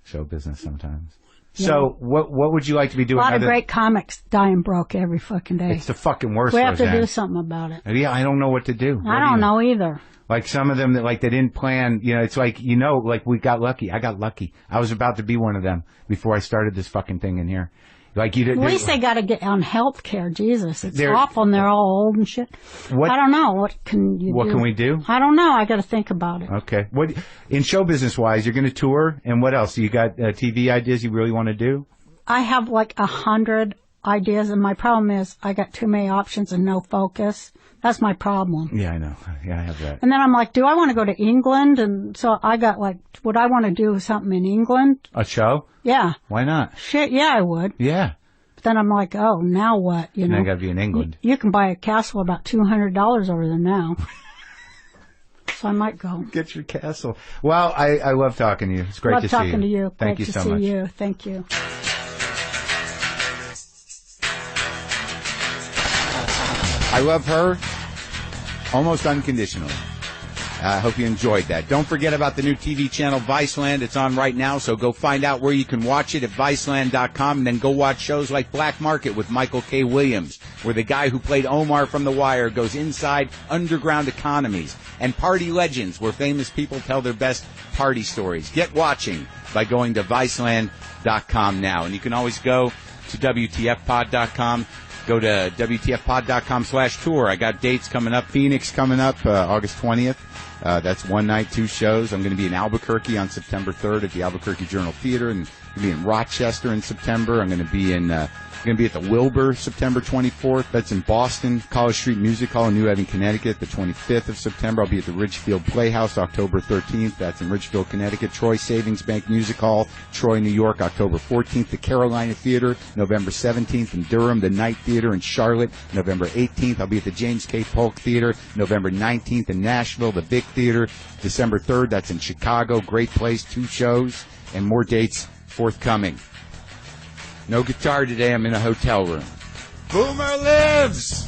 Show business sometimes. Yeah. So what would you like to be doing? A lot of great comics dying broke every fucking day. It's the fucking worst. We have to do something about it. Yeah, I don't know what to do. I don't know either. Like some of them that like they didn't plan, it's like, like we got lucky. I got lucky. I was about to be one of them before I started this fucking thing in here. Like you didn't. At least they got to get on health care. Jesus, it's They're- awful and they're all old and shit. What- I don't know. What can you do? What can we do? I don't know. I got to think about it. Okay. What in show business wise, you're going to tour, and what else? You got TV ideas you really want to do? I have like 100 ideas, and my problem is I got too many options and no focus. That's my problem. Yeah, I know. Yeah, I have that. And then I'm like, do I want to go to England? And so I got like, would I want to do something in England? A show? Yeah. Why not? Shit, yeah, I would. Yeah. But then I'm like, oh, now what? You know, I got to be in England. You can buy a castle about $200 over there now. So I might go. Get your castle. Well, I love talking to you. It's great Love to see you. talking to you. Thank Great you to so see much. you. Thank you. I love her almost unconditionally. I hope you enjoyed that. Don't forget about the new TV channel, Viceland. It's on right now, so go find out where you can watch it at Viceland.com, and then go watch shows like Black Market with Michael K. Williams, where the guy who played Omar from The Wire goes inside underground economies, and Party Legends, where famous people tell their best party stories. Get watching by going to Viceland.com now, and you can always go to WTFpod.com. Go to WTFpod.com/tour. I got dates coming up. Phoenix coming up August 20th. That's one night, 2 shows. I'm going to be in Albuquerque on September 3rd at the Albuquerque Journal Theater, and I'm going to be in Rochester in September. I'm going to be at the Wilbur September 24th. That's in Boston. College Street Music Hall in New Haven, Connecticut, the 25th of September. I'll be at the Ridgefield Playhouse October 13th. That's in Ridgefield, Connecticut. Troy Savings Bank Music Hall, Troy, New York, October 14th. The Carolina Theater, November 17th. In Durham, the Night Theater in Charlotte, November 18th. I'll be at the James K. Polk Theater, November 19th. In Nashville, the Vic Theater, December 3rd. That's in Chicago. Great place, 2 shows, and more dates forthcoming. No guitar today. I'm in a hotel room. Boomer lives!